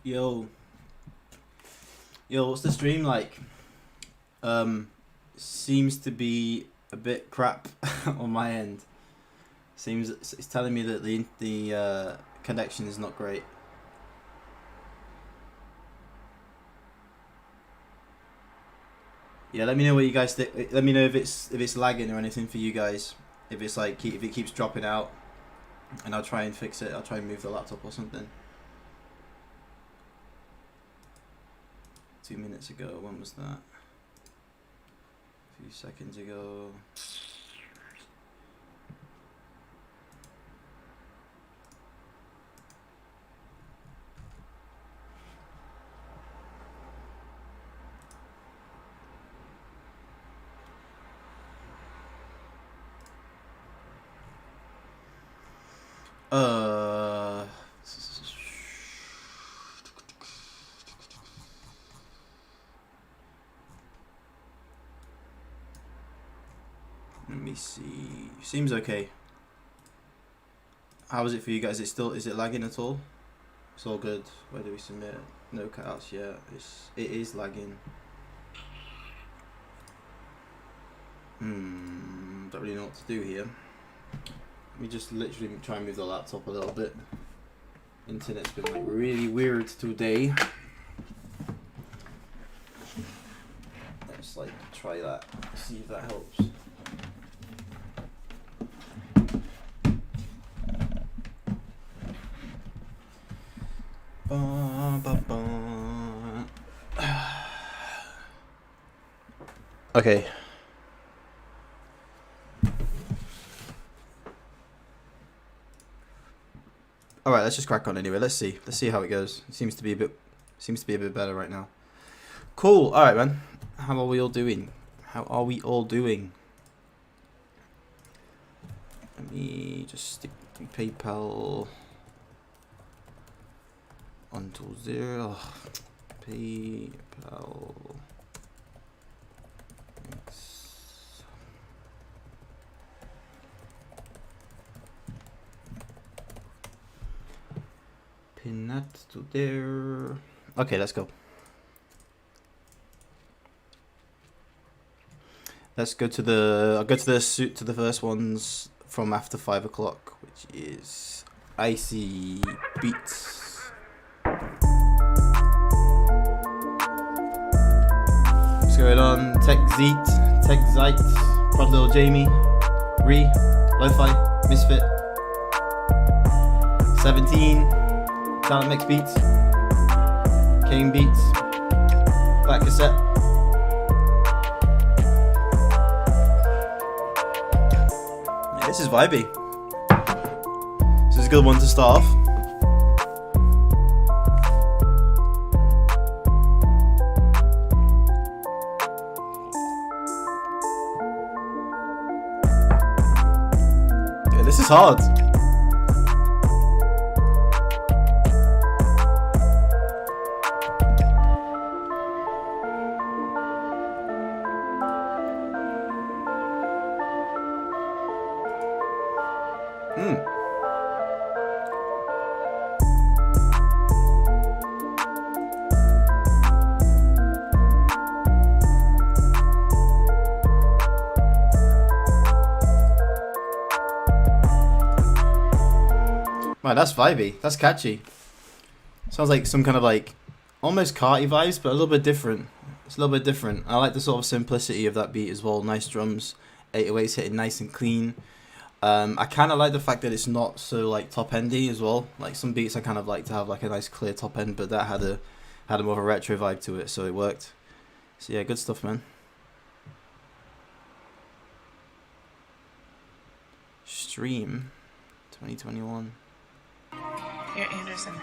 Yo, what's the stream like? Seems to be a bit crap on my end. It's telling me that the connection is not great. Yeah, let me know what you guys think. Let me know if it's lagging or anything for you guys. If it's like if it keeps dropping out, and I'll try and fix it. I'll try and move the laptop or something. 2 minutes ago, when was that? A few seconds ago. Let me see. Seems okay. How is it for you guys? Is it lagging at all? It's all good. Where do we submit? No cutouts yet. It is lagging. Don't really know what to do here. Let me just literally try and move the laptop a little bit. Internet's been like really weird today. Let's like try that. See if that helps. Okay. All right, let's just crack on anyway. Let's see how it goes. It seems to be a bit better right now. Cool. All right, man. How are we all doing? Let me just stick PayPal onto 0. PayPal. Pin that to there. Okay, let's go. Let's go to the. I'll go to the first ones from after 5 o'clock, which is Icy Beats. What's going on? Tech Zite, Prod Little Jamie, Lo-Fi, Misfit, 17. Talent Mix Beats, Kane Beats, Black Cassette. Yeah, this is vibey. This is a good one to start off. Yeah, this is hard. Right, that's vibey. That's catchy. Sounds like some kind of like almost carty vibes, but a little bit different. It's a little bit different. I like the sort of simplicity of that beat as well. Nice drums, 808s hitting nice and clean. I kind of like the fact that it's not so like top endy as well. Like some beats I kind of like to have like a nice clear top end, but that had a more of a retro vibe to it, so it worked. So yeah, good stuff, man. Stream 2021. You're Anderson, right?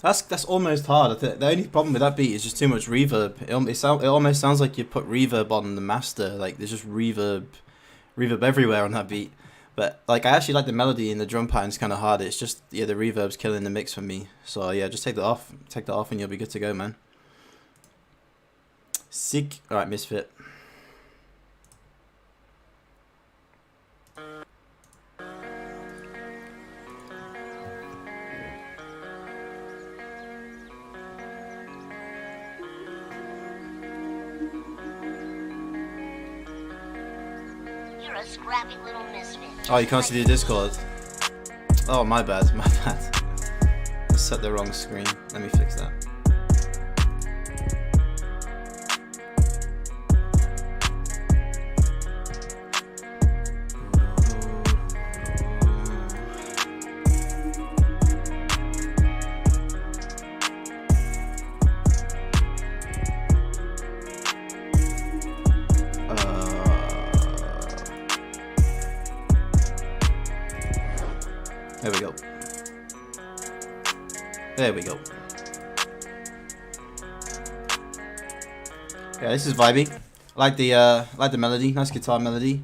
That's almost hard. I think the only problem with that beat is just too much reverb. It almost sounds like you put reverb on the master. Like there's just reverb everywhere on that beat. But like I actually like the melody and the drum pattern's kind of hard. It's just the reverb's killing the mix for me. So yeah, just take that off. Take that off and you'll be good to go, man. Sick. All right, Misfit. A scrappy little misfit. Oh, you can't see the Discord. Oh, my bad, my bad. I set the wrong screen. Let me fix that. There we go. There we go. Yeah, this is vibey. Like the melody, nice guitar melody.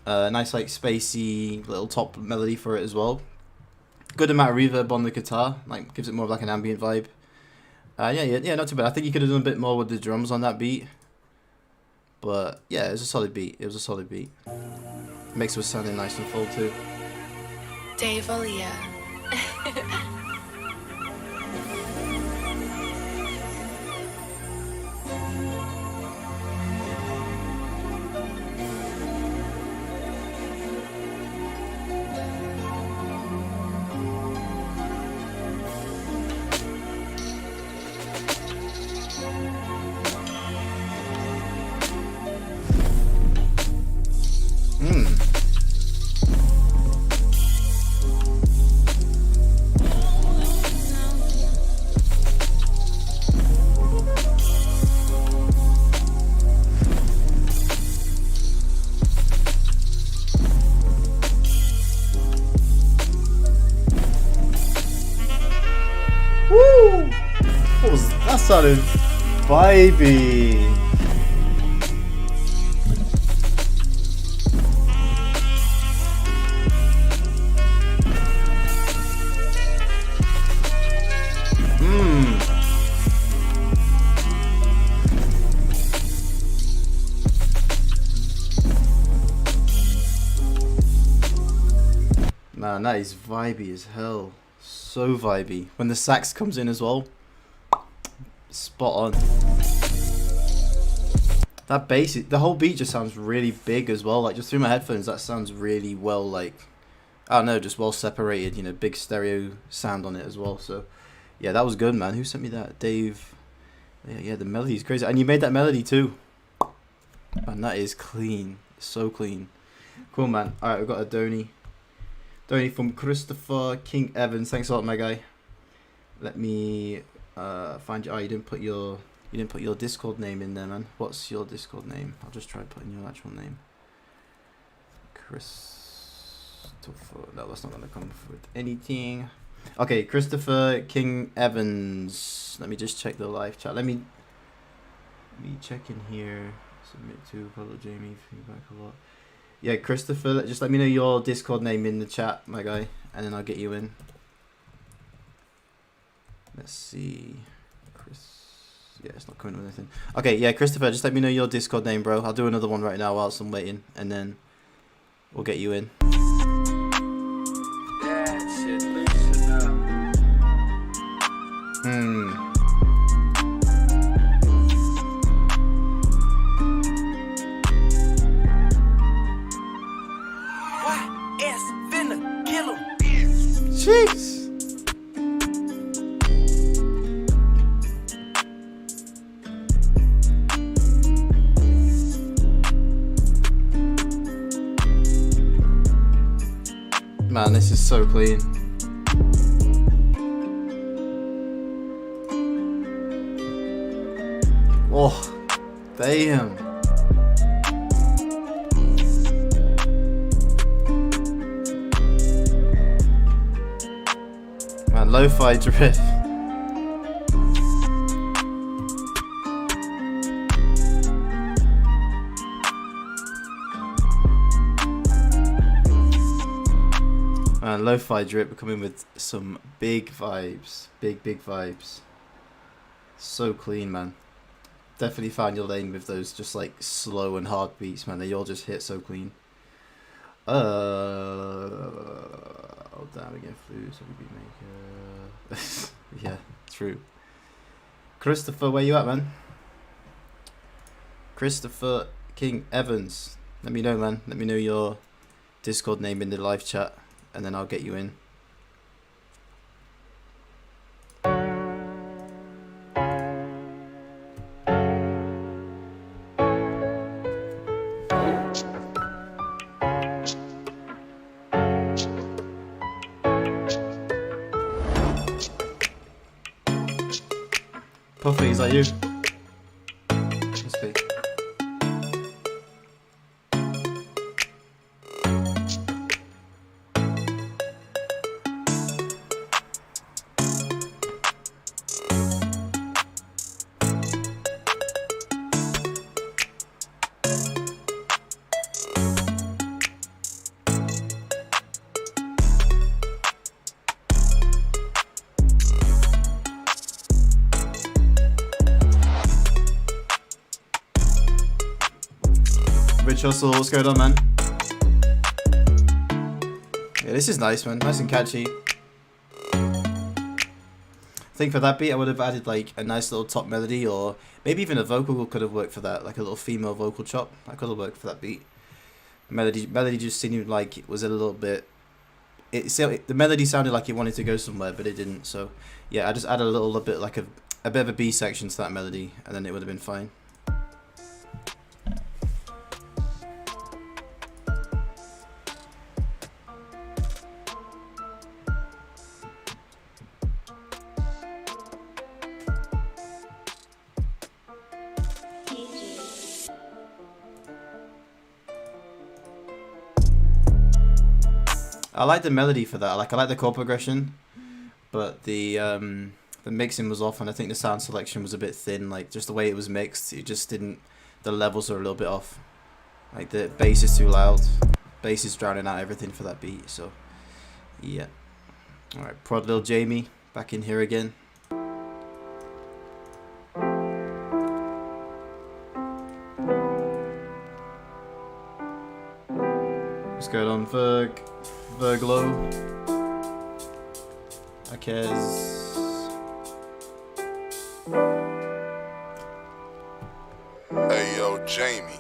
Nice like spacey little top melody for it as well. Good amount of reverb on the guitar, like gives it more of like an ambient vibe. Yeah, not too bad. I think you could have done a bit more with the drums on that beat. But yeah, it was a solid beat. It was a solid beat. Mix was sounding nice and full too. Dave Olia. Woo! What was that? Sounded vibey. Man, that is vibey as hell. So vibey. When the sax comes in as well, spot on. That bass, the whole beat just sounds really big as well. Like just through my headphones, that sounds really well, like, I don't know, just well separated, you know, big stereo sound on it as well. So yeah, that was good, man. Who sent me that? Dave. Yeah, the melody's crazy. And you made that melody too. And that is clean. So clean. Cool, man. Alright, we've got a Donny from Christopher King Evans. Thanks a lot, my guy. Let me find you. Oh, you didn't put your Discord name in there, man. What's your Discord name? I'll just try putting your actual name. Christopher. No, that's not gonna come with anything. Okay, Christopher King Evans. Let me just check the live chat. Let me check in here. Submit to Apollo Jamie. Feedback a lot. Yeah, Christopher, just let me know your Discord name in the chat, my guy, and then I'll get you in. Let's see. Yeah, it's not coming with anything. Okay, yeah, Christopher, just let me know your Discord name, bro. I'll do another one right now whilst I'm waiting, and then we'll get you in. Jeez. Man, this is so clean. Oh, damn. Man, lo-fi drift. Man, Lo-Fi Drip coming with some big vibes. Big vibes. So clean, man. Definitely found your lane with those just like slow and hard beats, man. They all just hit so clean. Oh damn, again, Flus, beatmaker. Yeah, true. Christopher, where you at, man? Christopher King Evans. Let me know, man. Let me know your Discord name in the live chat, and then I'll get you in. Puffy, is that you? Must be. Rich Hustle, what's going on, man? Yeah, this is nice, man. Nice and catchy. I think for that beat, I would have added like a nice little top melody, or maybe even a vocal could have worked for that, like a little female vocal chop. That could have worked for that beat. Melody just seemed like it was a little bit. The melody sounded like it wanted to go somewhere, but it didn't. So yeah, I just added a bit like a bit of a B section to that melody, and then it would have been fine. I like the melody for that. I like the chord progression, but the mixing was off, and I think the sound selection was a bit thin. Like just the way it was mixed, it just didn't. The levels are a little bit off. Like the bass is too loud. Bass is drowning out everything for that beat. So yeah. All right, Prod Lil Jamie back in here again. What's going on, Verglo, Akez. Hey yo, Jamie,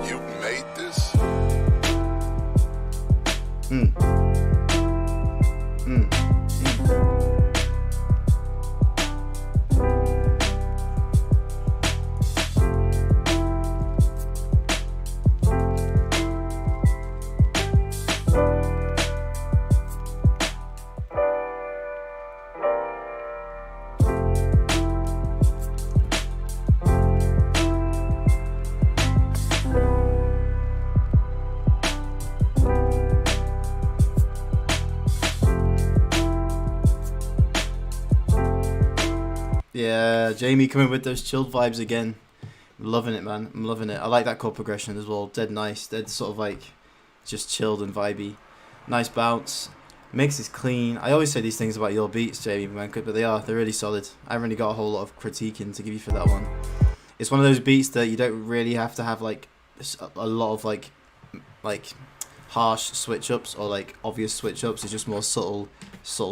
you made this? Yeah, Jamie coming with those chilled vibes again. I'm loving it, man. I'm loving it. I like that chord progression as well. Dead nice. Dead sort of like just chilled and vibey. Nice bounce. Mix is clean. I always say these things about your beats, Jamie, man, but they're really solid. I haven't really got a whole lot of critiquing to give you for that one. It's one of those beats that you don't really have to have like a lot of like harsh switch ups or like obvious switch ups. It's just more subtle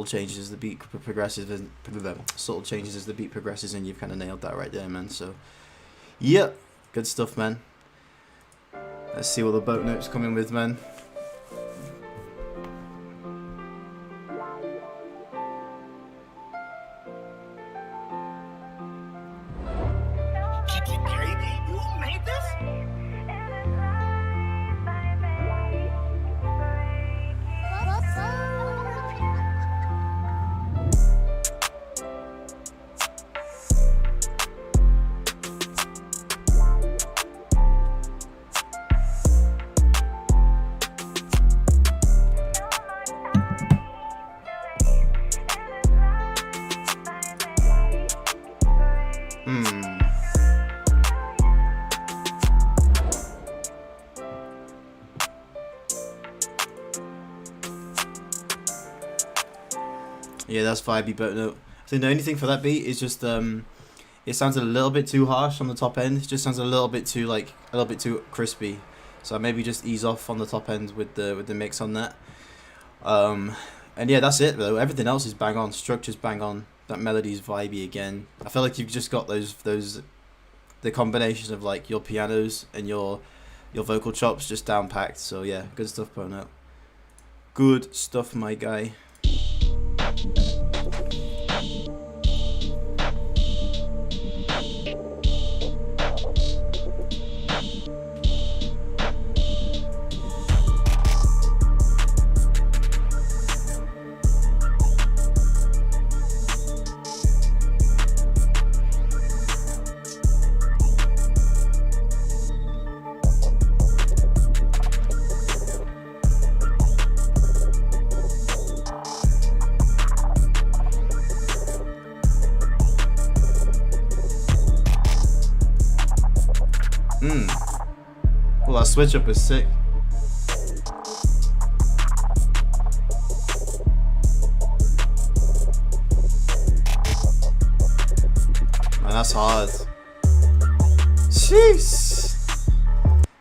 changes as the beat progresses, and subtle changes as the beat progresses, and you've kind of nailed that right there, man. So yeah, good stuff, man. Let's see what the boat note's coming with, man. Yeah, that's vibey, but no. I think the only thing for that beat is just it sounds a little bit too harsh on the top end. It just sounds a little bit too crispy. So maybe just ease off on the top end with the mix on that. And yeah, that's it though. Everything else is bang on. Structure's bang on. That melody's vibey again. I feel like you've just got the combination of like your pianos and your vocal chops just down packed. So yeah, good stuff, Bono. Good stuff, my guy. Well, that switch up is sick. Man, that's hard. Jeez.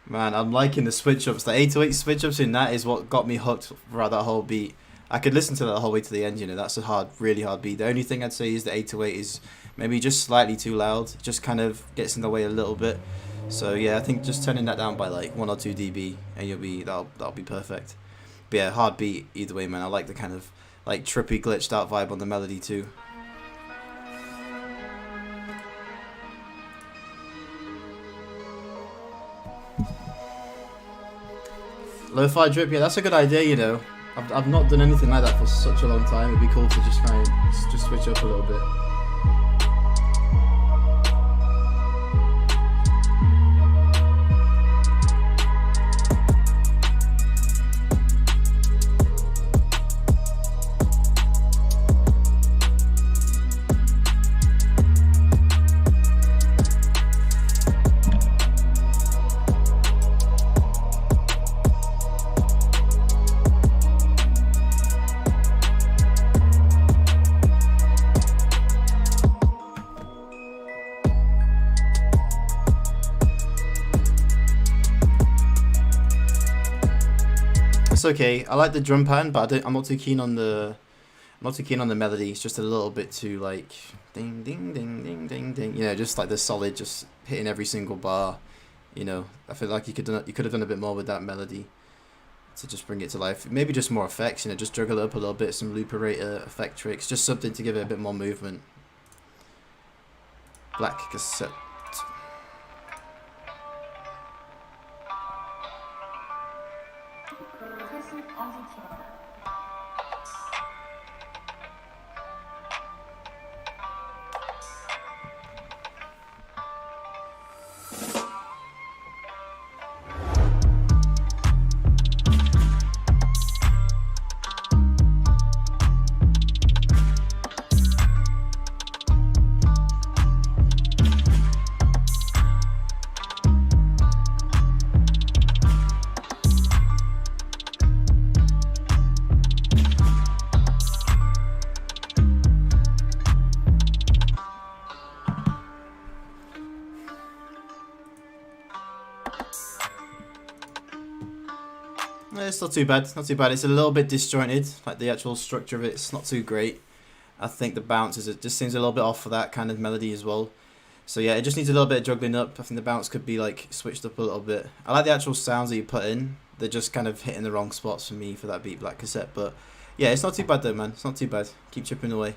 Man, I'm liking the switch ups. The 808 switch ups in that is what got me hooked throughout that whole beat. I could listen to that the whole way to the end, you know. That's a really hard beat. The only thing I'd say is the 808 is maybe just slightly too loud. It just kind of gets in the way a little bit. So yeah, I think just turning that down by like 1 or 2 dB and that'll be perfect. But yeah, hard beat either way, man. I like the kind of like trippy glitched out vibe on the melody too. Lo-fi drip, yeah, that's a good idea, you know. I've not done anything like that for such a long time. It'd be cool to just try and just switch up a little bit. Okay, I like the drum pattern, but I'm not too keen on the melody. It's just a little bit too like ding ding ding ding ding ding. You know, just like the solid, just hitting every single bar. You know, I feel like you could have done a bit more with that melody to just bring it to life. Maybe just more effects. You know, just juggle it up a little bit, some looperator effect tricks, just something to give it a bit more movement. Black cassette. It's not too bad, not too bad. It's a little bit disjointed, like the actual structure of it. It's not too great. I think the bounce it just seems a little bit off for that kind of melody as well. So yeah, it just needs a little bit of juggling up. I think the bounce could be like switched up a little bit. I like the actual sounds that you put in. They're just kind of hitting the wrong spots for me for that beat Black Cassette. But yeah, it's not too bad though, man. It's not too bad. Keep chipping away.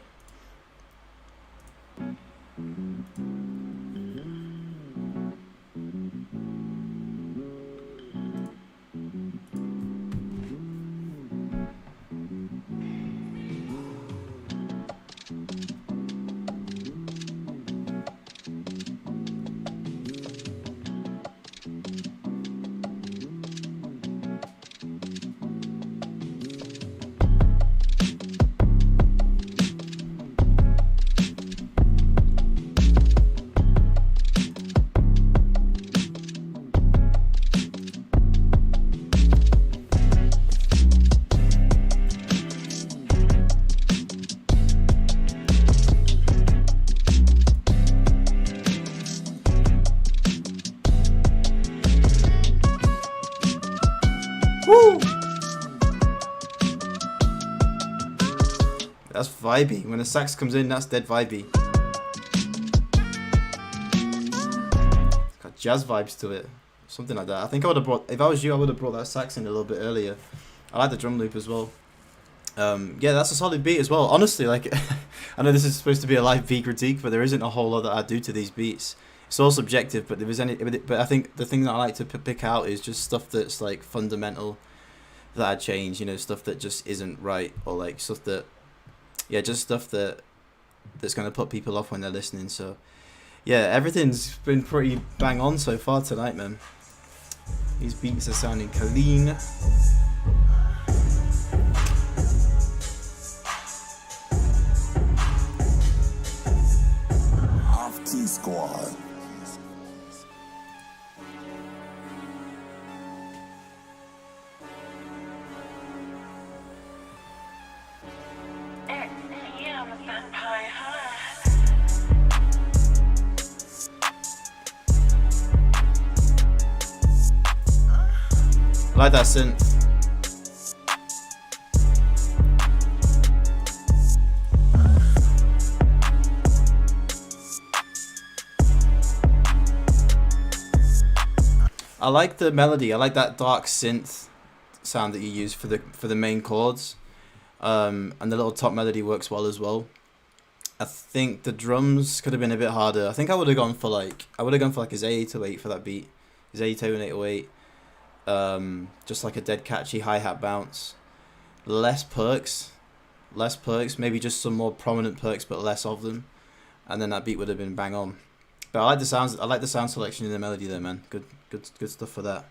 That's vibey. When the sax comes in, that's dead vibey. It's got jazz vibes to it. Something like that. I think I would have brought, if I was you, I would have brought that sax in a little bit earlier. I like the drum loop as well. Yeah, that's a solid beat as well. Honestly, like, I know this is supposed to be a live beat critique, but there isn't a whole lot that I do to these beats. It's all subjective, but but I think the thing that I like to pick out is just stuff that's like fundamental that I change. You know, stuff that just isn't right, or like stuff that, yeah, just stuff that's gonna put people off when they're listening. So, yeah, everything's been pretty bang on so far tonight, man. These beats are sounding clean. T-Squad. I like that synth. I like the melody. I like that dark synth sound that you use for the main chords, and the little top melody works well as well. I think the drums could have been a bit harder. I think I would have gone for like his A808 for that beat, his A2 and 808. Just like a dead catchy hi-hat bounce. Less perks, maybe just some more prominent perks but less of them, and then that beat would have been bang on. But I like the sounds. I like the sound selection in the melody there, man. Good stuff for that.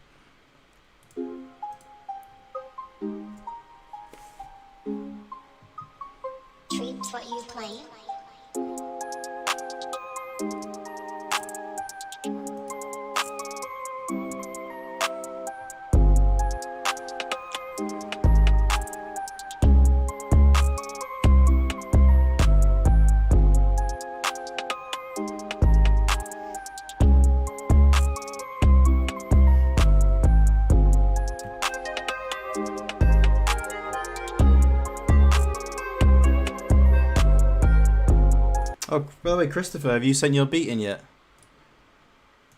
Treats what you play. Oh, by the way, Christopher, have you sent your beat in yet?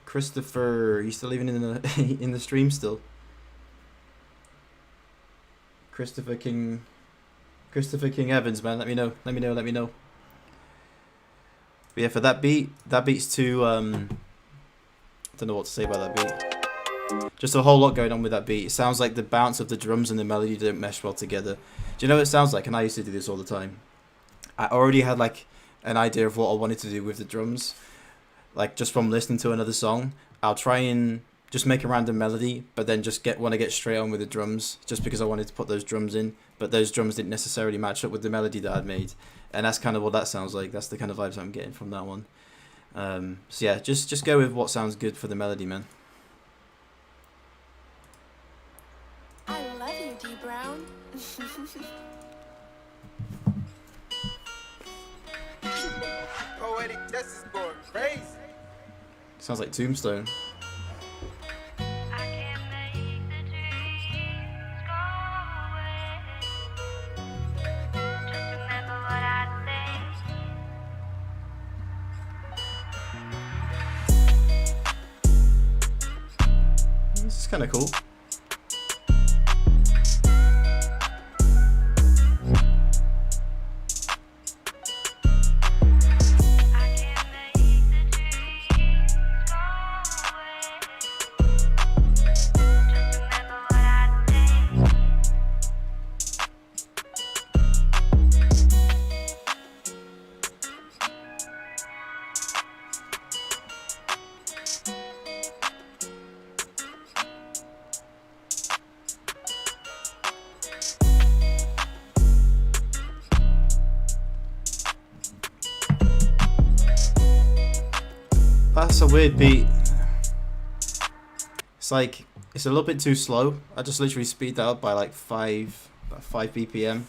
Christopher, are you still even in the in the stream still? Christopher King Evans, man. Let me know. But yeah, for that beat's too I don't know what to say about that beat. Just a whole lot going on with that beat. It sounds like the bounce of the drums and the melody don't mesh well together. Do you know what it sounds like? And I used to do this all the time. I already had like an idea of what I wanted to do with the drums, like just from listening to another song. I'll try and just make a random melody, but then just want to get straight on with the drums, just because I wanted to put those drums in, but those drums didn't necessarily match up with the melody that I'd made, and that's kind of what that sounds like. That's the kind of vibes I'm getting from that one. So yeah, just go with what sounds good for the melody, man. I love you, D Brown. Poetic justice going crazy. Sounds like Tombstone. This is kind of cool. That's a weird beat. It's like, it's a little bit too slow. I just literally speed that up by like 5 BPM,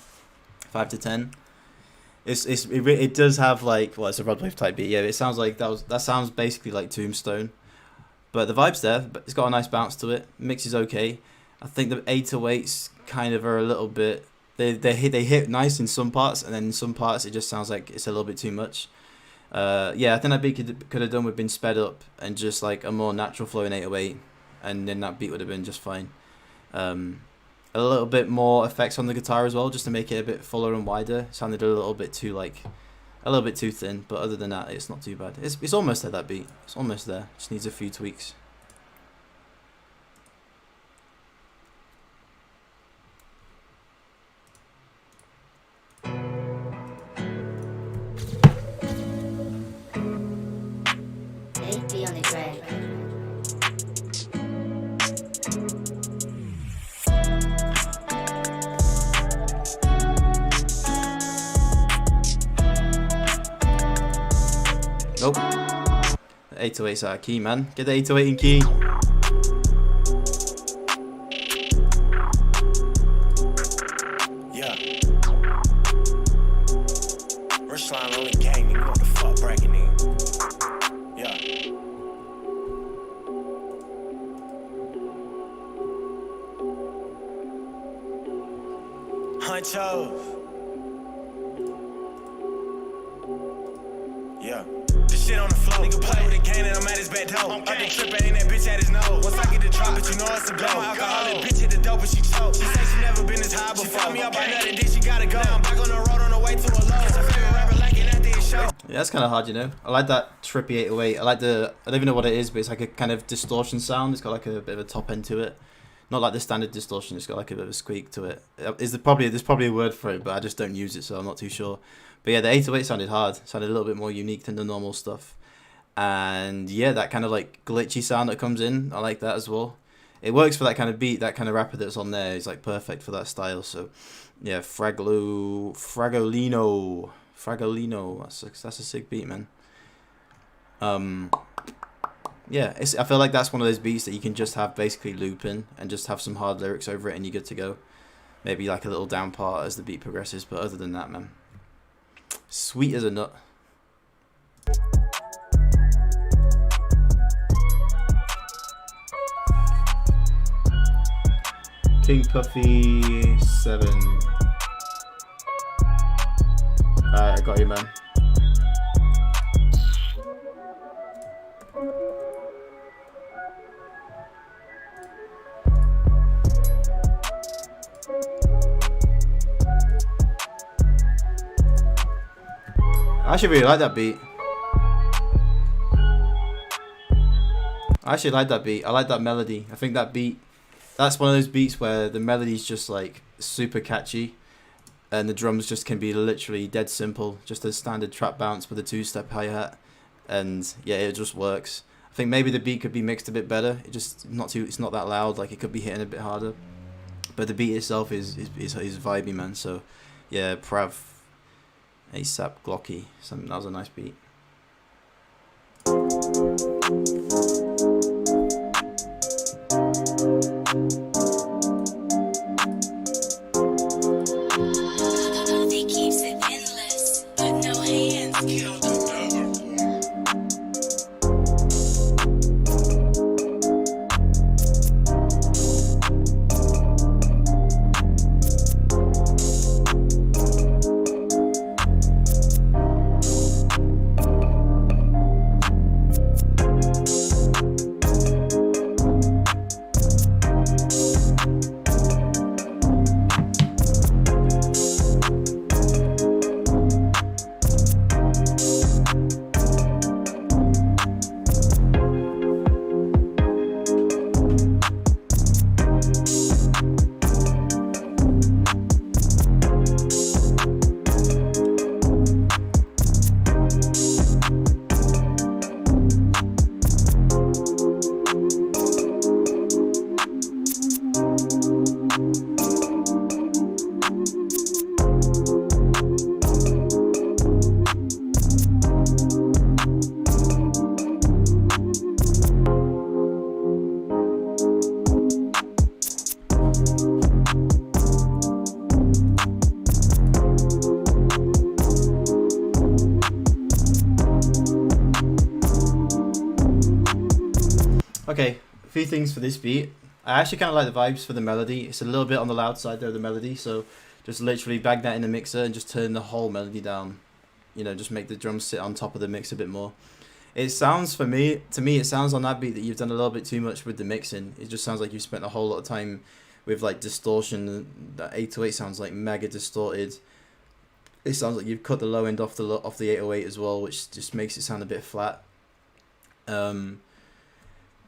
5 to 10. It does have like, well, it's a Rod Wave type beat. Yeah, it sounds like that sounds basically like Tombstone, but the vibe's there. But it's got a nice bounce to it. Mix is okay. I think the 808s kind of are a little bit They hit nice in some parts, and then in some parts it just sounds like it's a little bit too much. Yeah, I think that beat could have done with being sped up and just like a more natural flowing 808, and then that beat would have been just fine. A little bit more effects on the guitar as well, just to make it a bit fuller and wider. Sounded a little bit too thin, but other than that, it's not too bad. It's almost there, that beat. It's almost there. Just needs a few tweaks. Be on the track. Nope. The 808's out of key, man. Get the 808 in key. Yeah. Rushline only gang, nigga. What the fuck bracket, nigga? Yeah. Huncho. Yeah. This shit on the floor. Nigga play with a cane and I'm at his back door. Up the trip, ain't that bitch at his nose. Once I get the drop, but you know it's a blow. Alcoholic bitch hit the dope, but she choke. She say she never been this high before. She found me up by nothing, then she gotta go. Now I'm back on the road on the way to a low. It's her favorite rapper lacking at the show. Yeah, that's kind of hard, you know. I like that trippy 808. I don't even know what it is, but it's like a kind of distortion sound. It's got like a bit of a top end to it. Not like the standard distortion. It's got like a bit of a squeak to it. There's probably a word for it, but I just don't use it, so I'm not too sure. But yeah, the 808 sounded hard. Sounded a little bit more unique than the normal stuff. And yeah, that kind of like glitchy sound that comes in, I like that as well. It works for that kind of beat. That kind of rapper that's on there is like perfect for that style. So yeah, Fragolino. That's a sick beat, man. Yeah, I feel like that's one of those beats that you can just have basically looping and just have some hard lyrics over it and you're good to go. Maybe like a little down part as the beat progresses, but other than that, man, sweet as a nut. King Puffy 7. Alright, I got you, man. I actually really like that beat. I like that melody. I think that beat, that's one of those beats where the melody's just like super catchy and the drums just can be literally dead simple, just a standard trap bounce with a 2-step hi-hat, and yeah, it just works. I think maybe the beat could be mixed a bit better. It's not that loud, like it could be hitting a bit harder. But the beat itself is vibey, man. So yeah, Prav ASAP Glocky. That was a nice beat. He keeps it endless, but no hands killed the Okay, a few things for this beat. I actually kind of like the vibes for the melody. It's a little bit on the loud side there, the melody, so just literally bag that in the mixer and just turn the whole melody down. You know, just make the drums sit on top of the mix a bit more. It sounds to me it sounds on that beat that you've done a little bit too much with the mixing. It just sounds like you spent a whole lot of time with like distortion. That 808 sounds like mega distorted. It sounds like you've cut the low end off the 808 as well, which just makes it sound a bit flat.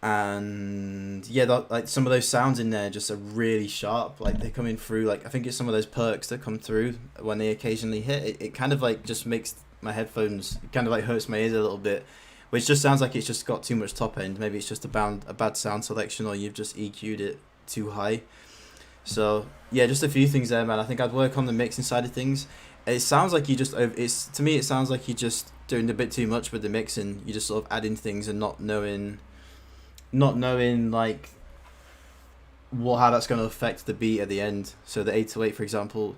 And yeah, like some of those sounds in there just are really sharp. Like they're coming through. Like I think it's some of those perks that come through when they occasionally hit. It kind of like just makes my headphones, it kind of like hurts my ears a little bit, which just sounds like it's just got too much top end. Maybe it's just a bad sound selection, or you've just EQ'd it too high. So yeah, just a few things there, man. I think I'd work on the mixing side of things. It sounds like you just to me it sounds like you're just doing a bit too much with the mixing. You're just sort of adding things and not knowing like how that's going to affect the beat at the end. So the 808, for example,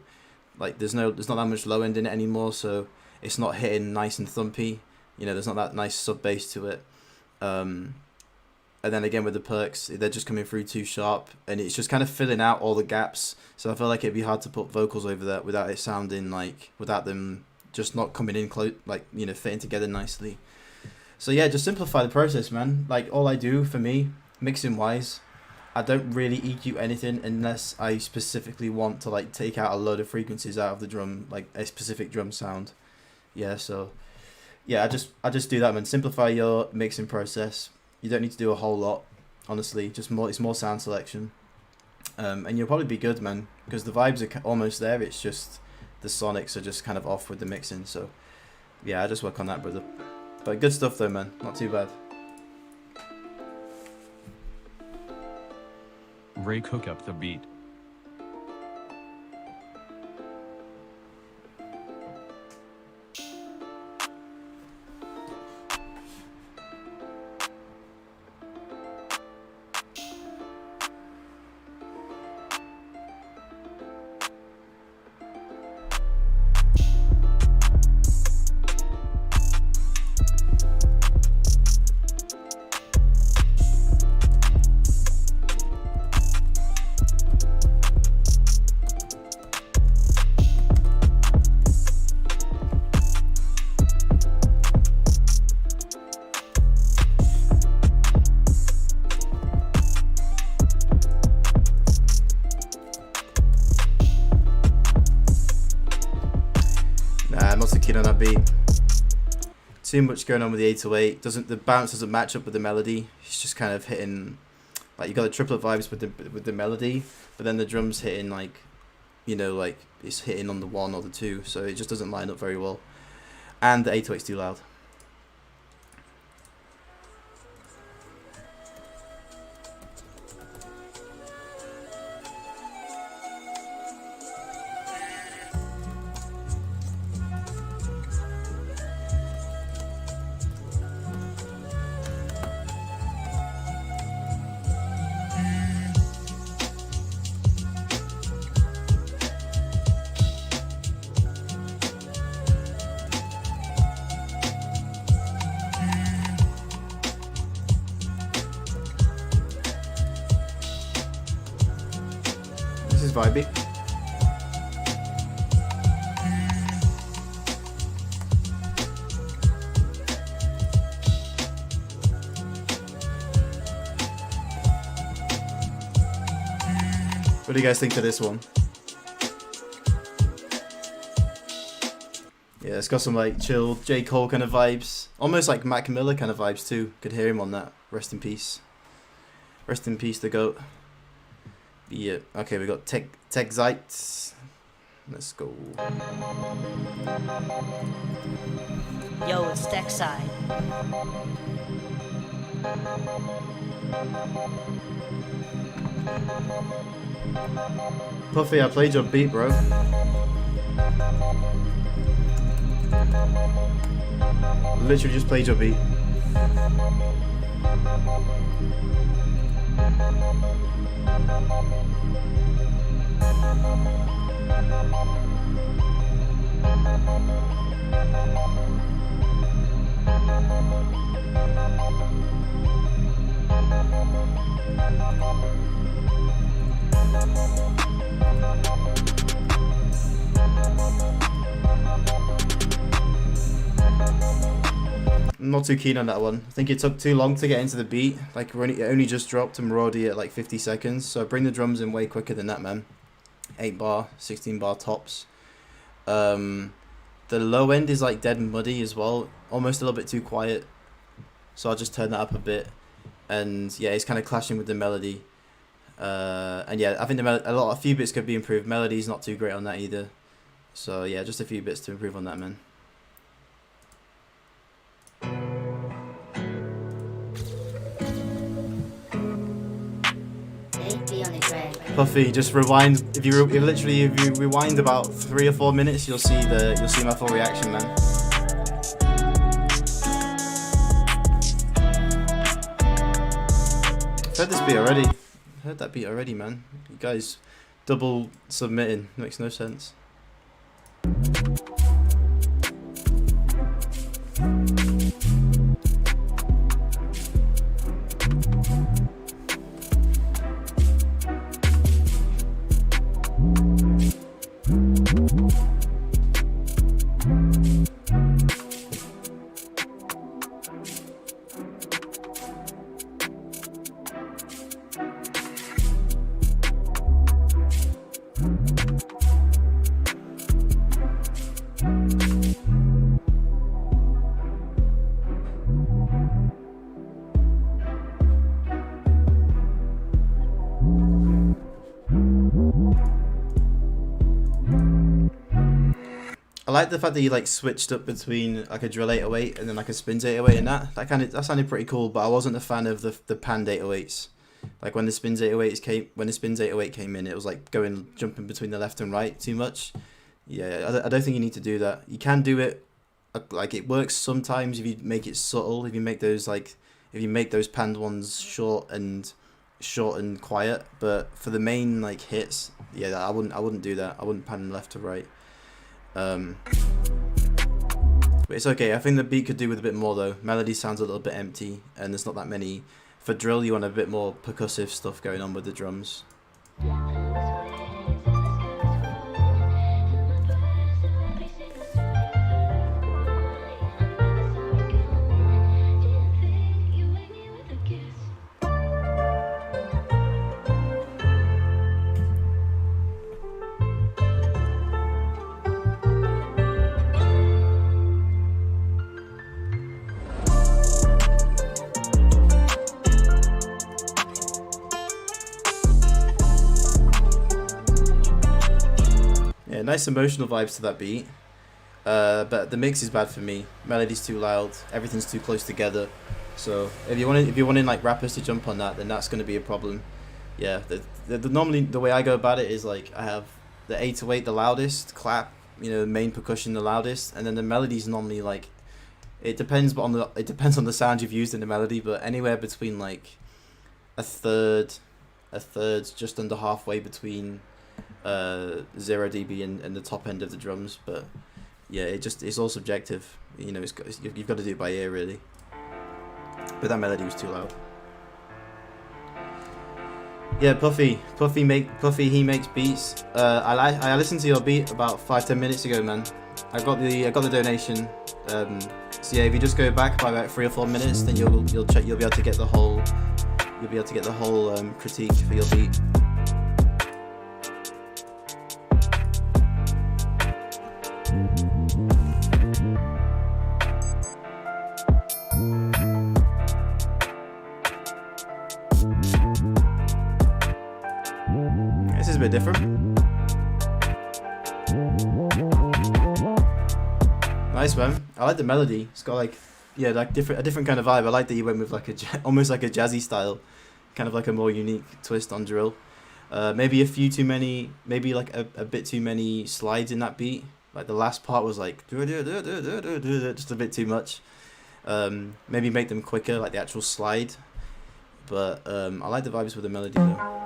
like there's not that much low end in it anymore, so it's not hitting nice and thumpy. You know, there's not that nice sub bass to it. And then again with the perks, they're just coming through too sharp, and it's just kind of filling out all the gaps. So I feel like it'd be hard to put vocals over that without it sounding like, without them just not coming in close, like, you know, fitting together nicely. So yeah, just simplify the process, man. Like all I do for me, mixing wise, I don't really EQ anything unless I specifically want to like take out a load of frequencies out of the drum, like a specific drum sound. Yeah, so yeah, I just do that, man. Simplify your mixing process. You don't need to do a whole lot, honestly. Just more, it's more sound selection, and you'll probably be good, man. Because the vibes are almost there. It's just the sonics are just kind of off with the mixing. So yeah, I just work on that, brother. But good stuff though, man. Not too bad. Ray, cook up the beat. I'm not so keen on that beat. Too much going on with the 808. The bounce doesn't match up with the melody. It's just kind of hitting, like you got the triplet vibes with the melody, but then the drums hitting like, you know, like it's hitting on the 1 or the 2, so it just doesn't line up very well. And the 808's too loud. This is vibey. What do you guys think of this one? Yeah, it's got some like chill J. Cole kind of vibes. Almost like Mac Miller kind of vibes too. Could hear him on that. Rest in peace. Rest in peace, the GOAT. Yeah, okay, we got Techzite. Let's go. Yo, it's Techside. Puffy, I played your beat, bro. Literally just played your beat. I'm not too keen on that one. I think it took too long to get into the beat. Like it only just dropped and we're already at like 50 seconds. So bring the drums in way quicker than that, man. 8 bar, 16 bar tops. The low end is like dead and muddy as well. Almost a little bit too quiet. So I'll just turn that up a bit. And yeah, it's kind of clashing with the melody. And yeah, I think a few bits could be improved. Melody's not too great on that either. So yeah, just a few bits to improve on that, man. Puffy, just rewind. If you rewind about 3 or 4 minutes, you'll see my full reaction, man. I've heard this beat already. I heard that beat already, man. You guys double submitting makes no sense. I like the fact that you like switched up between like a drill 808 and then like a Spins 808 and that sounded pretty cool, but I wasn't a fan of the panned 808s. Like when the Spins 808 came in, it was like jumping between the left and right too much. Yeah, I don't think you need to do that. You can do it, like it works sometimes if you make it subtle. If you make those panned ones short and quiet, but for the main like hits, yeah, I wouldn't do that. I wouldn't pan them left to right. But it's okay. I think the beat could do with a bit more though. Melody sounds a little bit empty, and there's not that many. For drill, you want a bit more percussive stuff going on with the drums. Nice emotional vibes to that beat, but the mix is bad for me. Melody's too loud, everything's too close together. So if you wanted like rappers to jump on that, then that's going to be a problem. Yeah, normally the way I go about it is like I have the 808 the loudest, clap, the main percussion the loudest, and then the melody's normally like it depends on the sound you've used in the melody, but anywhere between like a third, just under halfway between 0 dB and the top end of the drums. But yeah, it's all subjective. You've got to do it by ear really. But that melody was too loud. Yeah, Puffy he makes beats. I listened to your beat about 5-10 minutes ago, man. I got the donation. So yeah, if you just go back by about 3 or 4 minutes, then you'll be able to get the whole critique for your beat. This is a bit different. Nice, man. I like the melody. It's got like a different kind of vibe. I like that you went with like almost like a jazzy style, kind of like a more unique twist on drill. Maybe maybe like a bit too many slides in that beat. Like the last part was like just a bit too much. Maybe make them quicker, like the actual slide. But I like the vibes with the melody though.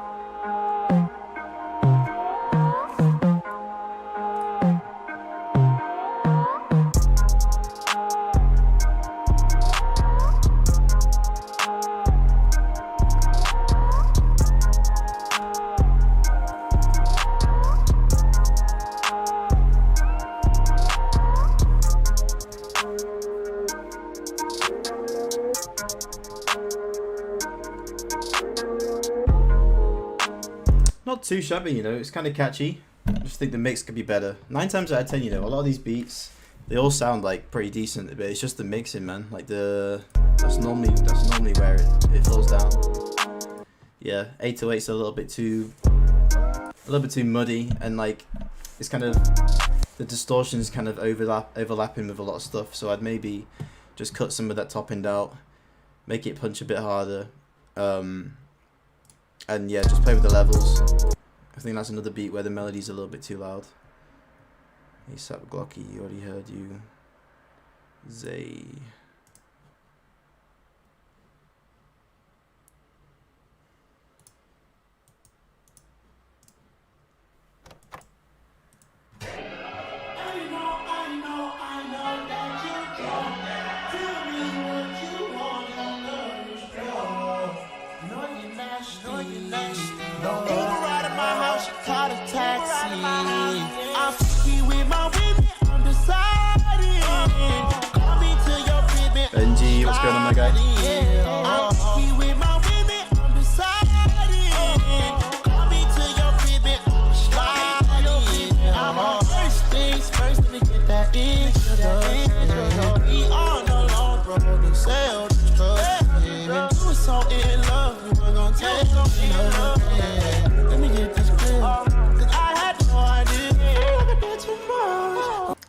not too shabby, you know. It's kind of catchy. I just think the mix could be better. 9 times out of 10, you know, a lot of these beats, they all sound like pretty decent, but it's just the mixing, man. Like that's normally where it falls down. Yeah, 808's a little bit too muddy, and like it's kind of the distortion's kind of overlapping with a lot of stuff. So I'd maybe just cut some of that top end out, make it punch a bit harder, and yeah, just play with the levels. I think that's another beat where the melody's a little bit too loud. ASAP Glocky, already heard you. Zay. Benji, what's going on, my guy?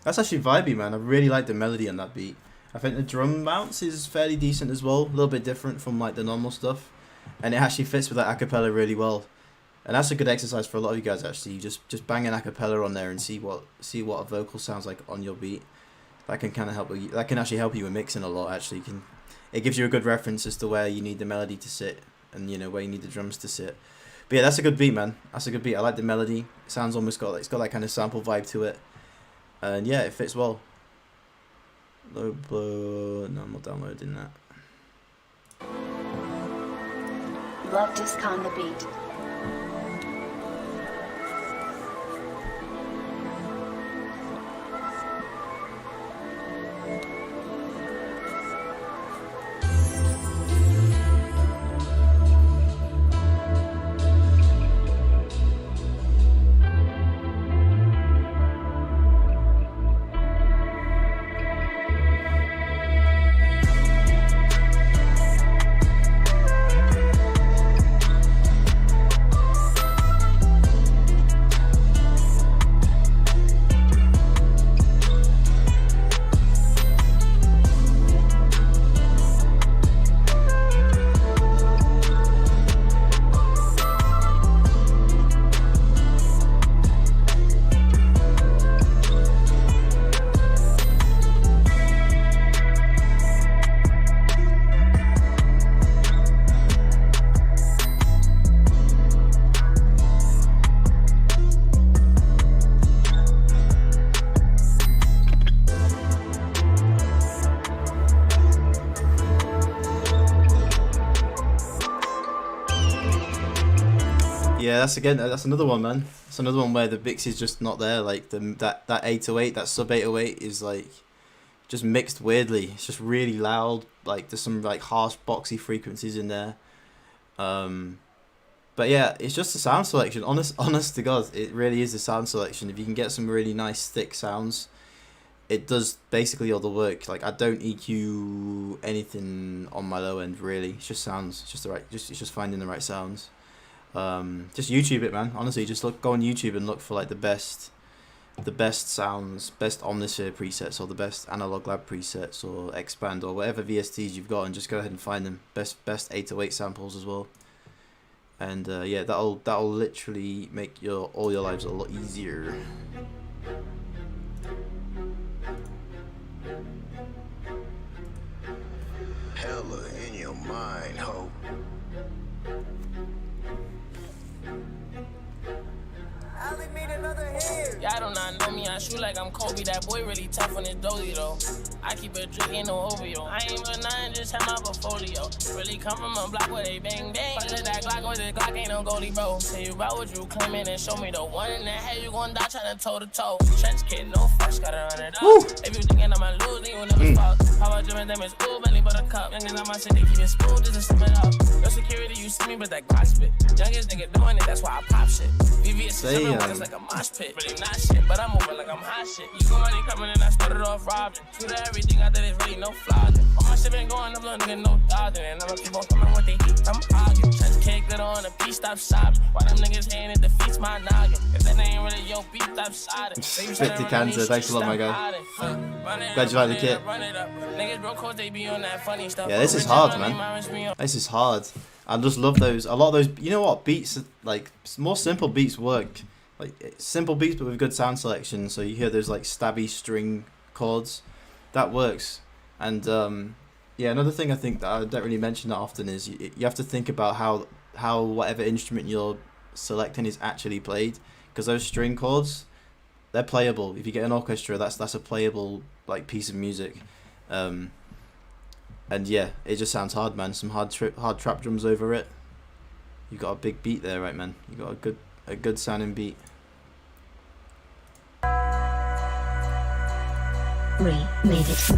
That's actually vibey, man. I really like the melody on that beat. I think the drum bounce is fairly decent as well, a little bit different from like the normal stuff, and it actually fits with that acapella really well. And that's a good exercise for a lot of you guys actually. You just bang an acapella on there and see what a vocal sounds like on your beat. That can kind of help you. That can actually help you with mixing a lot. Actually, it gives you a good reference as to where you need the melody to sit, and you know where you need the drums to sit. But yeah, that's a good beat, man. That's a good beat. I like the melody. It sounds almost it's got that kind of sample vibe to it. And yeah, it fits well. Low blow. No, I'm not downloading that. Love Disc on the beat. Yeah, that's another one, man. That's another one where the mix is just not there. Like that 808, that sub 808 is like just mixed weirdly. It's just really loud. Like there's some like harsh boxy frequencies in there. But yeah, it's just a sound selection. Honest to God, it really is a sound selection. If you can get some really nice thick sounds, it does basically all the work. Like I don't EQ anything on my low end really. It's just sounds. It's just the right. It's just finding the right sounds. Just YouTube it, man. Honestly, just go on YouTube and look for like the best sounds, best Omnisphere presets, or the best Analog Lab presets, or Expand, or whatever VSTs you've got, and just go ahead and find them. Best 808 samples as well. And yeah, that'll literally make all your lives a lot easier. Hella in your mind, ho. Y'all do not know me, I shoot like I'm Kobe. That boy really tough on his dozy though. I keep a drink, ain't no OVO. I ain't but nothing, just have my portfolio. Really come from a block where they bang bang. Let that Glock with the Glock, ain't no goalie, bro. Tell you about what you claiming and show me the one in the head, you gon' die tryna toe to toe. Trench kid, no fresh, gotta run it up. If you thinking I'ma lose, then you will never fuck. Power driven damage, ooh, belly buttercup. Youngins on my shit, they keep it smooth just to sum it up. No security, you see me, but that Glock spit. Youngest nigga doing it, that's why I pop shit. VVS is it's like a mosh pit. Really not shit, but I'm moving like I'm hot shit. You see money coming and I started off robbing. True to everything I did is really no flaws. All my shit been going up, little nigga, no dodging. And I'ma keep on coming with the heat, I'm arguing. Trench cake, glitter on the beat, stop shopping. Why them niggas hating, it defeats my noggin. If that ain't really your beat, stop shotting. 50 cancer, thanks a lot, my guy. Glad you like the kit. Yeah, this is hard, man. This is hard. I just love those. A lot of those. You know what? Beats, like more simple beats work. Like simple beats, but with good sound selection. So you hear those like stabby string chords. That works. And yeah, another thing I think that I don't really mention that often is you have to think about how whatever instrument you're selecting is actually played, because those string chords, they're playable. If you get an orchestra, that's a playable like piece of music. And yeah, it just sounds hard, man. Some hard trap drums over it. You got a big beat there, right, man? You got a good sounding beat. Made it.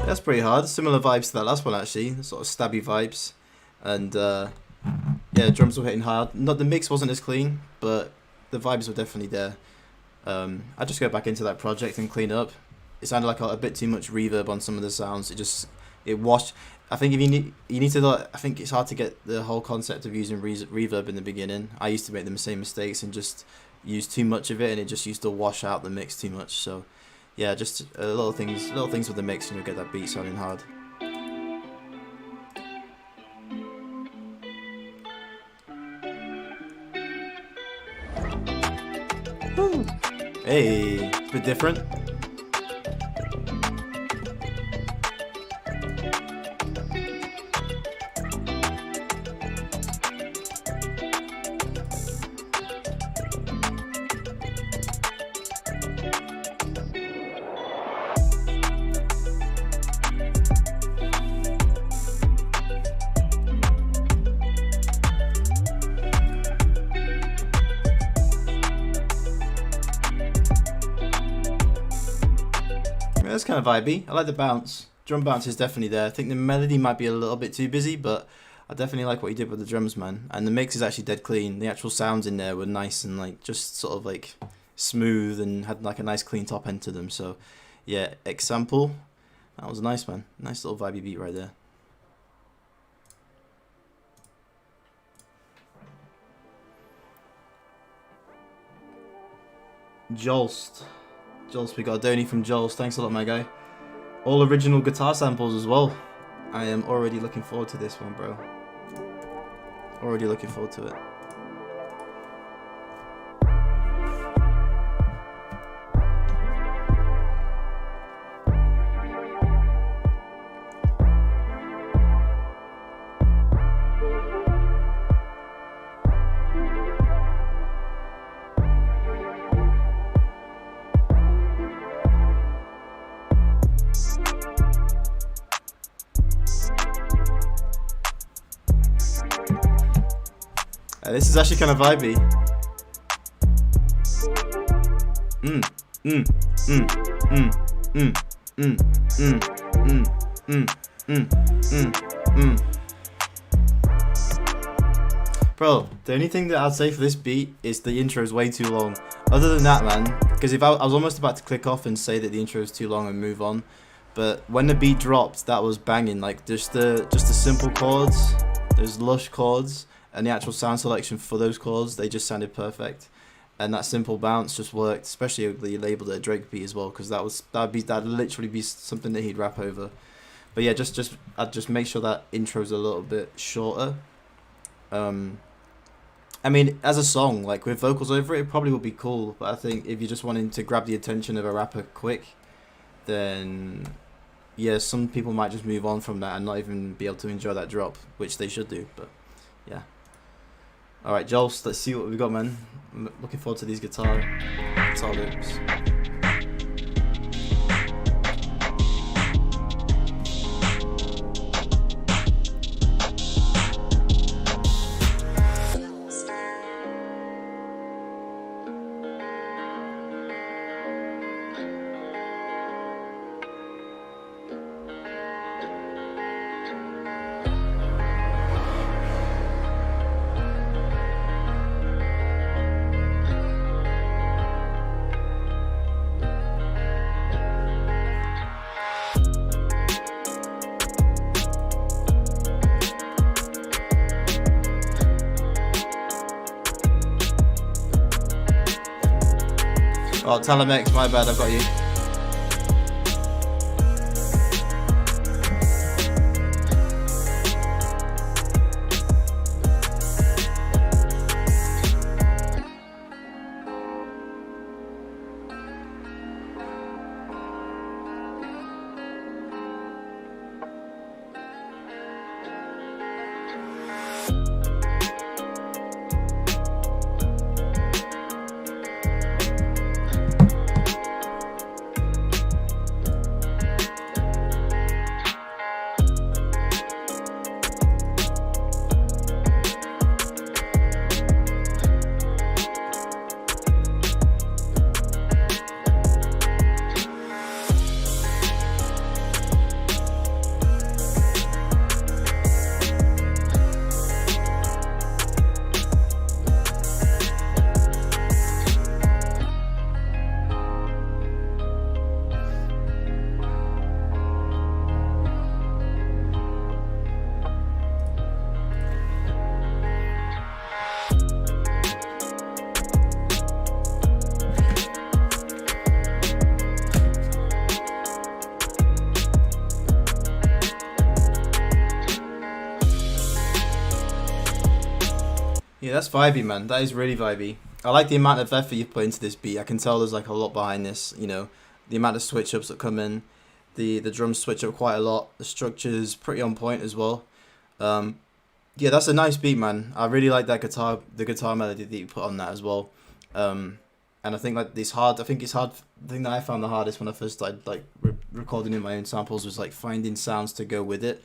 That's pretty hard. Similar vibes to that last one, actually. Sort of stabby vibes. And yeah, drums were hitting hard. Not the mix wasn't as clean, but the vibes were definitely there. I just go back into that project and clean up. It sounded like a bit too much reverb on some of the sounds. It washed. I think if you need to. I think it's hard to get the whole concept of using reverb in the beginning. I used to make the same mistakes and just use too much of it, and it just used to wash out the mix too much. So yeah, just little things with the mix, and you'll get that beat sounding hard. Woo. Hey, it's a bit different. That's kind of vibey. I like the bounce. Drum bounce is definitely there. I think the melody might be a little bit too busy, but I definitely like what you did with the drums, man. And the mix is actually dead clean. The actual sounds in there were nice and like just sort of like smooth and had like a nice clean top end to them. So yeah, example. That was nice, man. Nice little vibey beat right there. Jolst, we got a donate from Jols. Thanks a lot, my guy. All original guitar samples as well. I am already looking forward to this one, bro. Already looking forward to it. This is actually kind of vibey. Bro, the only thing that I'd say for this beat is the intro is way too long. Other than that, man, because if I was almost about to click off and say that the intro is too long and move on, but when the beat dropped, that was banging. Like just the simple chords, those lush chords, and the actual sound selection for those chords, they just sounded perfect. And that simple bounce just worked, especially if you labeled it a Drake beat as well, because that'd literally be something that he'd rap over. But yeah, I'd just make sure that intro's a little bit shorter. I mean, as a song, like with vocals over it, it probably would be cool. But I think if you're just wanting to grab the attention of a rapper quick, then yeah, some people might just move on from that and not even be able to enjoy that drop, which they should do. But yeah. All right, Jols, let's see what we got, man. I'm looking forward to these guitar loops. Oh, Talamex, my bad, I've got you. Yeah, that's vibey, man. That is really vibey. I like the amount of effort you put into this beat. I can tell there's like a lot behind this, you know, the amount of switch ups that come in, the drums switch up quite a lot. The structure's pretty on point as well. Yeah, that's a nice beat, man. I really like that the guitar melody that you put on that as well. And I think like it's hard. I think it's hard. The thing that I found the hardest when I first started like recording in my own samples was like finding sounds to go with it.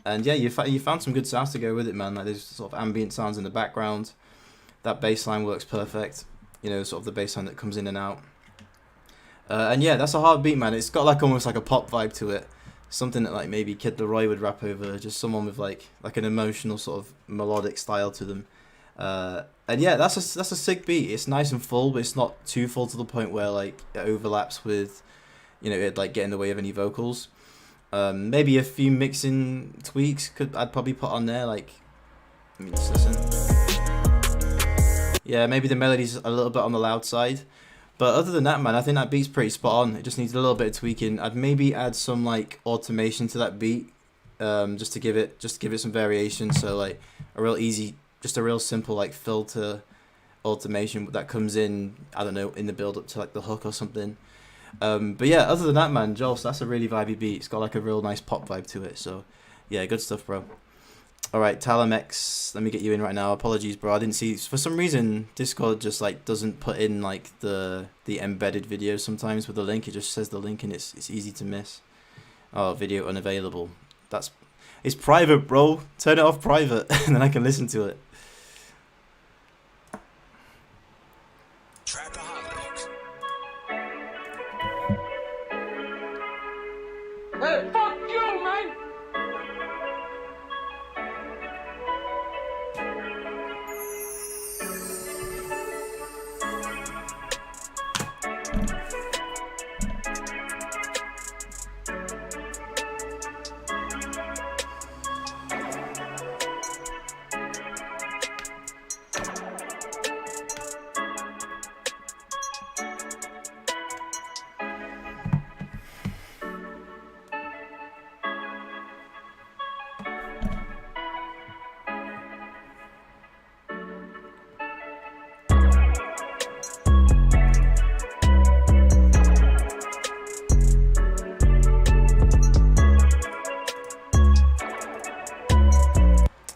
And yeah, you found some good sounds to go with it, man. Like there's sort of ambient sounds in the background. That bass line works perfect. You know, sort of the bass line that comes in and out. And yeah, that's a hard beat, man. It's got like almost like a pop vibe to it. Something that like maybe Kid Laroi would rap over. Just someone with like an emotional sort of melodic style to them. And yeah, that's a sick beat. It's nice and full, but it's not too full to the point where like it overlaps with, you know, it'd like get in the way of any vocals. Maybe a few mixing tweaks I'd probably put on there. Like, let me just listen. Yeah, maybe the melody's a little bit on the loud side, but other than that, man, I think that beat's pretty spot on. It just needs a little bit of tweaking. I'd maybe add some like automation to that beat, just to give it some variation. So like a real simple like filter automation that comes in, I don't know, in the build up to like the hook or something. But yeah, other than that, man, Jols, that's a really vibey beat. It's got like a real nice pop vibe to it. So yeah, good stuff, bro. All right, Talamex, let me get you in right now. Apologies, bro. I didn't see, for some reason Discord just like doesn't put in like the embedded video sometimes with the link. It just says the link and it's easy to miss. Oh, video unavailable. It's private, bro. Turn it off private and then I can listen to it. Hey, fuck you, man!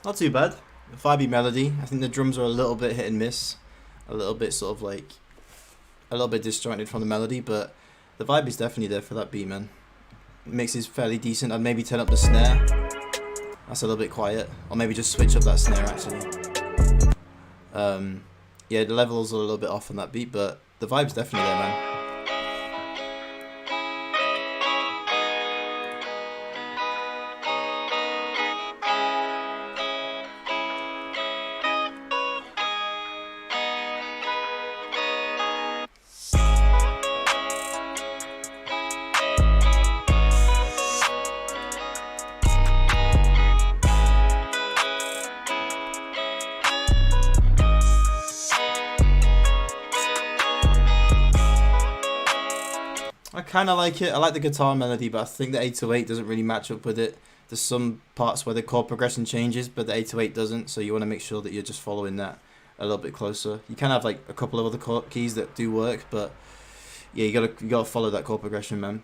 Not too bad. Vibey melody. I think the drums are a little bit hit and miss. A little bit sort of like... a little bit disjointed from the melody, but the vibe is definitely there for that beat, man. Mix is fairly decent. I'd maybe turn up the snare. That's a little bit quiet. Or maybe just switch up that snare, actually. Yeah, the levels are a little bit off on that beat, but the vibe's definitely there, man. I kind of like it. I like the guitar melody, but I think the 808 doesn't really match up with it. There's some parts where the chord progression changes, but the 808 doesn't, so you want to make sure that you're just following that a little bit closer. You can have like a couple of other chord keys that do work, but yeah, you gotta follow that chord progression, man.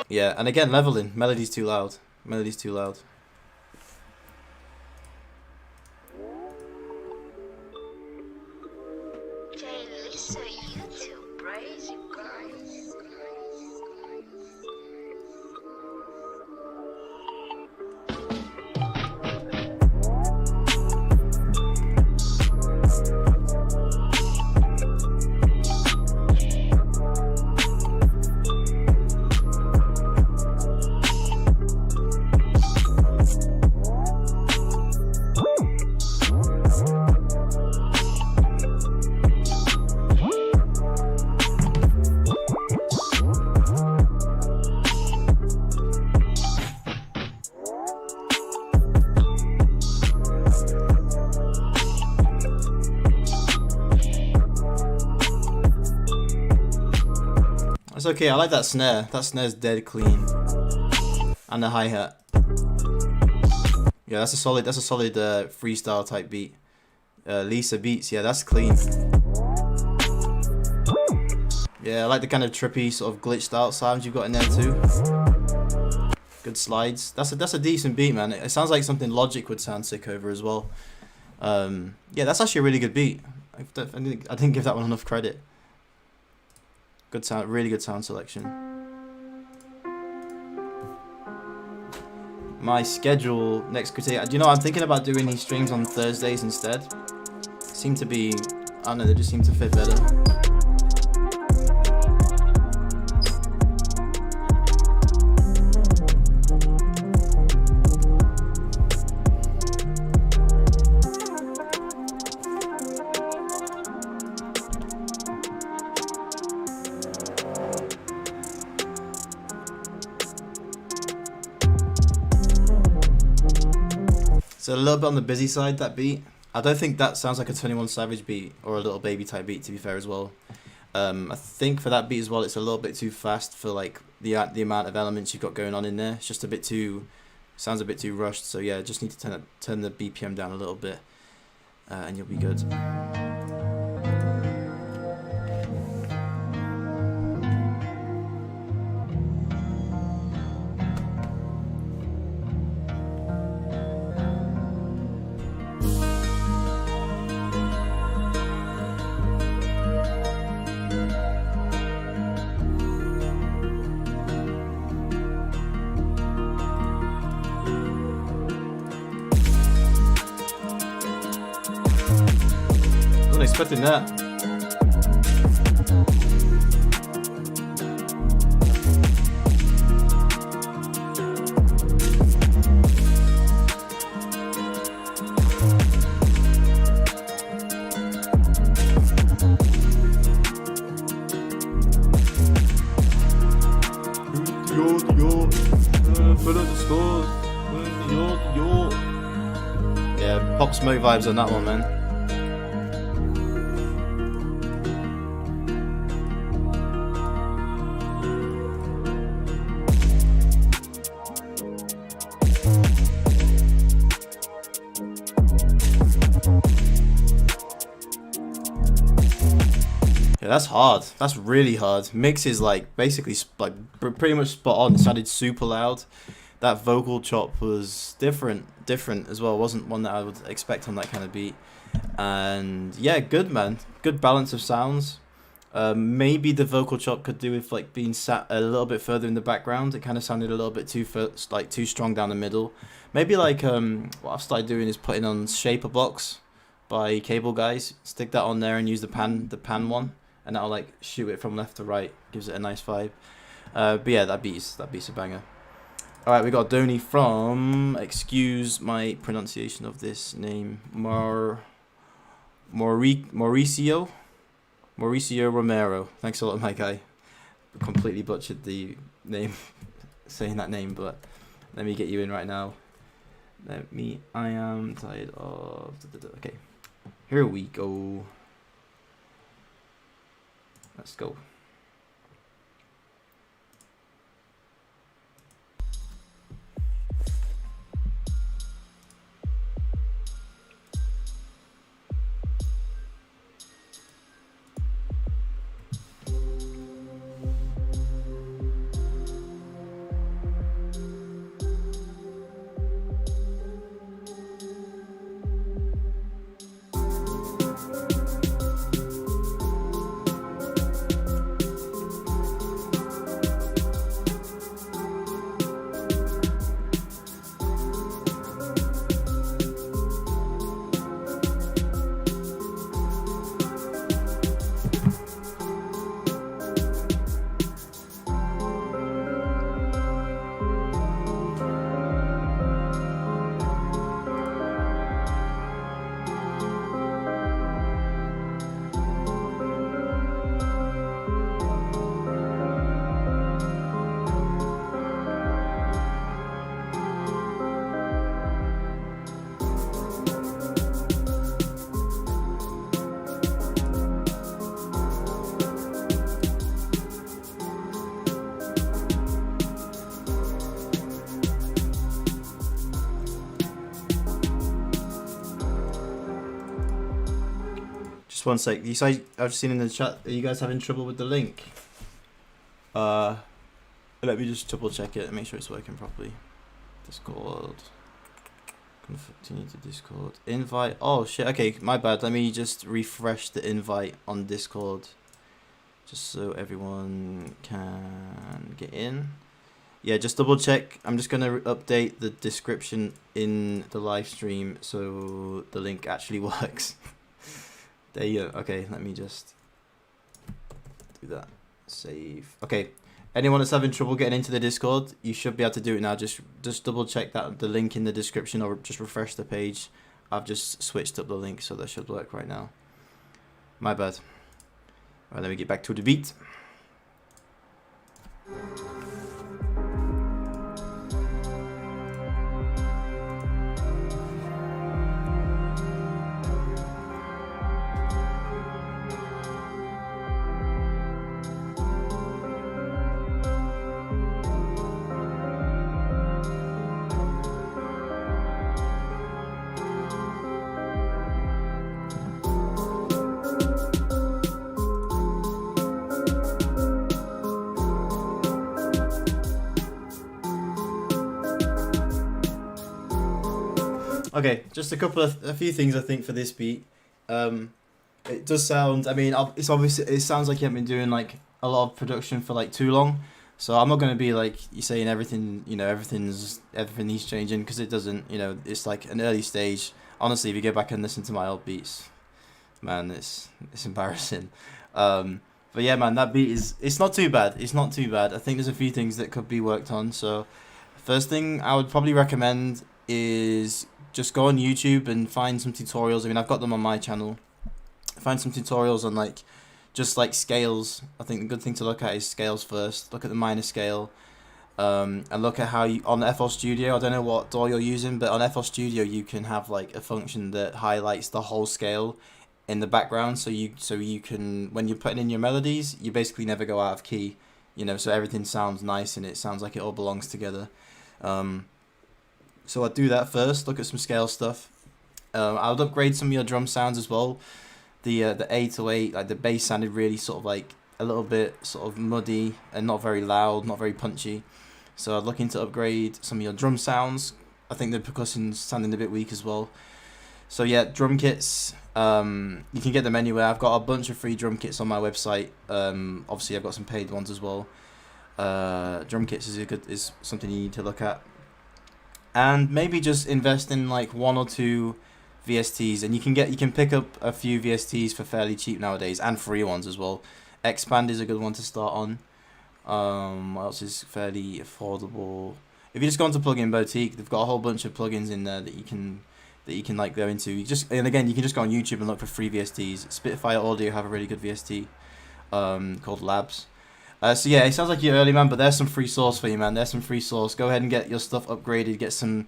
Yeah, and again, leveling. Melody's too loud. Melody's too loud. It's okay, I like that snare. That snare's dead clean. And the hi-hat. Yeah, that's a solid freestyle type beat. Lisa Beats, yeah, that's clean. Yeah, I like the kind of trippy, sort of glitched out sounds you've got in there too. Good slides. That's a decent beat, man. It sounds like something Logic would sound sick over as well. Yeah, that's actually a really good beat. I didn't give that one enough credit. Good sound, really good sound selection. My schedule next critique. Do you know, I'm thinking about doing these streams on Thursdays instead. Seem to be, I don't know, they just seem to fit better. So a little bit on the busy side, that beat. I don't think that sounds like a 21 Savage beat or a Little Baby type beat, to be fair as well. I think for that beat as well, it's a little bit too fast for like the amount of elements you've got going on in there. It's just a bit too, sounds a bit too rushed. So yeah, just need to turn the BPM down a little bit, and you'll be good. Expecting that. Yeah, Pop Smoke vibes on that one, man. Yeah, that's hard. That's really hard. Mix is like basically pretty much spot on. It sounded super loud. That vocal chop was different as well. It wasn't one that I would expect on that kind of beat. And yeah, good man. Good balance of sounds. Maybe the vocal chop could do with like being sat a little bit further in the background. It kind of sounded a little bit too strong down the middle. Maybe like what I've started doing is putting on Shaper Box by Cable Guys. Stick that on there and use the pan one, and that'll like shoot it from left to right. Gives it a nice vibe. But yeah, that beat's a banger. All right, we got Donny from, excuse my pronunciation of this name, Mauricio Romero. Thanks a lot, my guy. Completely butchered the name, saying that name, but let me get you in right now. I am tired of. Okay, here we go. Let's go. One sec. You say I've just seen in the chat. Are you guys having trouble with the link? Let me just double check it and make sure it's working properly. Discord. Continue to Discord. Invite. Oh shit. Okay, my bad. Let me just refresh the invite on Discord, just so everyone can get in. Yeah, just double check. I'm just gonna update the description in the live stream so the link actually works. There you go. Okay, let me just do that. Save. Okay, anyone that's having trouble getting into the Discord, you should be able to do it now. Just double check that the link in the description, or just refresh the page. I've just switched up the link, so that should work right now. My bad. All right, let me get back to the beat. Okay, just a few things I think for this beat. It does sound. I mean, it's obviously, it sounds like you haven't been doing like a lot of production for like too long. So I'm not gonna be like you saying everything. You know, everything needs changing, because it doesn't. You know, it's like an early stage. Honestly, if you go back and listen to my old beats, man, it's embarrassing. But yeah, man, that beat it's not too bad. It's not too bad. I think there's a few things that could be worked on. So first thing I would probably recommend is just go on YouTube and find some tutorials. I mean, I've got them on my channel. Find some tutorials on like just like scales. I think the good thing to look at is scales first. Look at the minor scale, and look at how you on FL Studio. I don't know what DAW you're using, but on FL Studio you can have like a function that highlights the whole scale in the background, so you can, when you're putting in your melodies, you basically never go out of key. You know, so everything sounds nice and it sounds like it all belongs together. So I'd do that first, look at some scale stuff. I would upgrade some of your drum sounds as well. the 808, like the bass sounded really sort of like a little bit sort of muddy and not very loud, not very punchy. So I'm looking to upgrade some of your drum sounds. I think the percussion's sounding a bit weak as well. So yeah, drum kits, you can get them anywhere. I've got a bunch of free drum kits on my website. Obviously I've got some paid ones as well. Drum kits is something you need to look at. And maybe just invest in like 1 or 2 VSTs, and you can pick up a few VSTs for fairly cheap nowadays, and free ones as well. Expand is a good one to start on. What else is fairly affordable? If you just go onto Plugin Boutique, they've got a whole bunch of plugins in there that you can like go into. And again, you can just go on YouTube and look for free VSTs. Spitfire Audio have a really good VST called Labs. So yeah, it sounds like you're early, man, but there's some free source for you, man. There's some free source. Go ahead and get your stuff upgraded, get some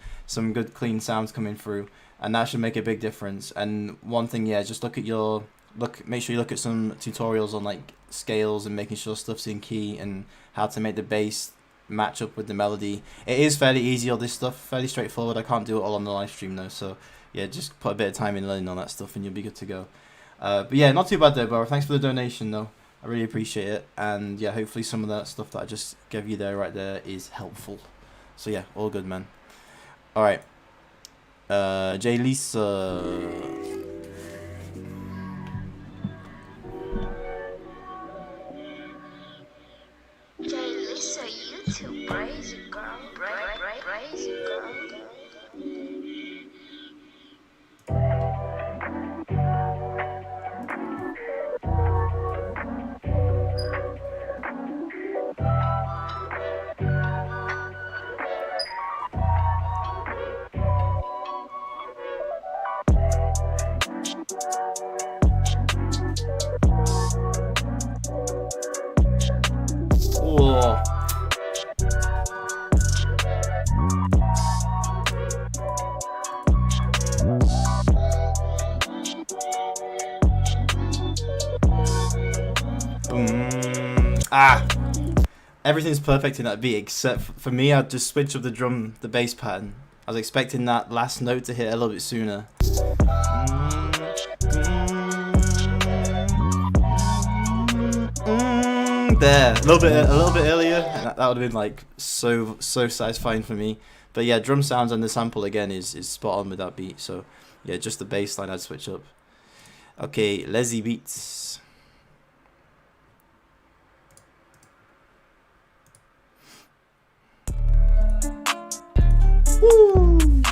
good clean sounds coming through, and that should make a big difference. And one thing, yeah, just make sure you look at some tutorials on like scales and making sure stuff's in key and how to make the bass match up with the melody. It is fairly easy, all this stuff, fairly straightforward. I can't do it all on the live stream though, so yeah, just put a bit of time in learning on that stuff and you'll be good to go. But yeah, not too bad though, bro. Thanks for the donation though. I really appreciate it, and yeah, hopefully some of that stuff that I just gave you there right there is helpful. So yeah, all good, man. All right, Jay Lisa. Jay Lisa, you too crazy, girl. Crazy, girl. Whoa. Everything's perfect in that beat except for me. I just switched up the bass pattern. I was expecting that last note to hit a little bit sooner. There, a little bit earlier, and that would have been like so satisfying for me. But yeah, drum sounds and the sample again is spot on with that beat. So yeah, just the bass line I'd switch up. Okay, Leslie Beats. Woo!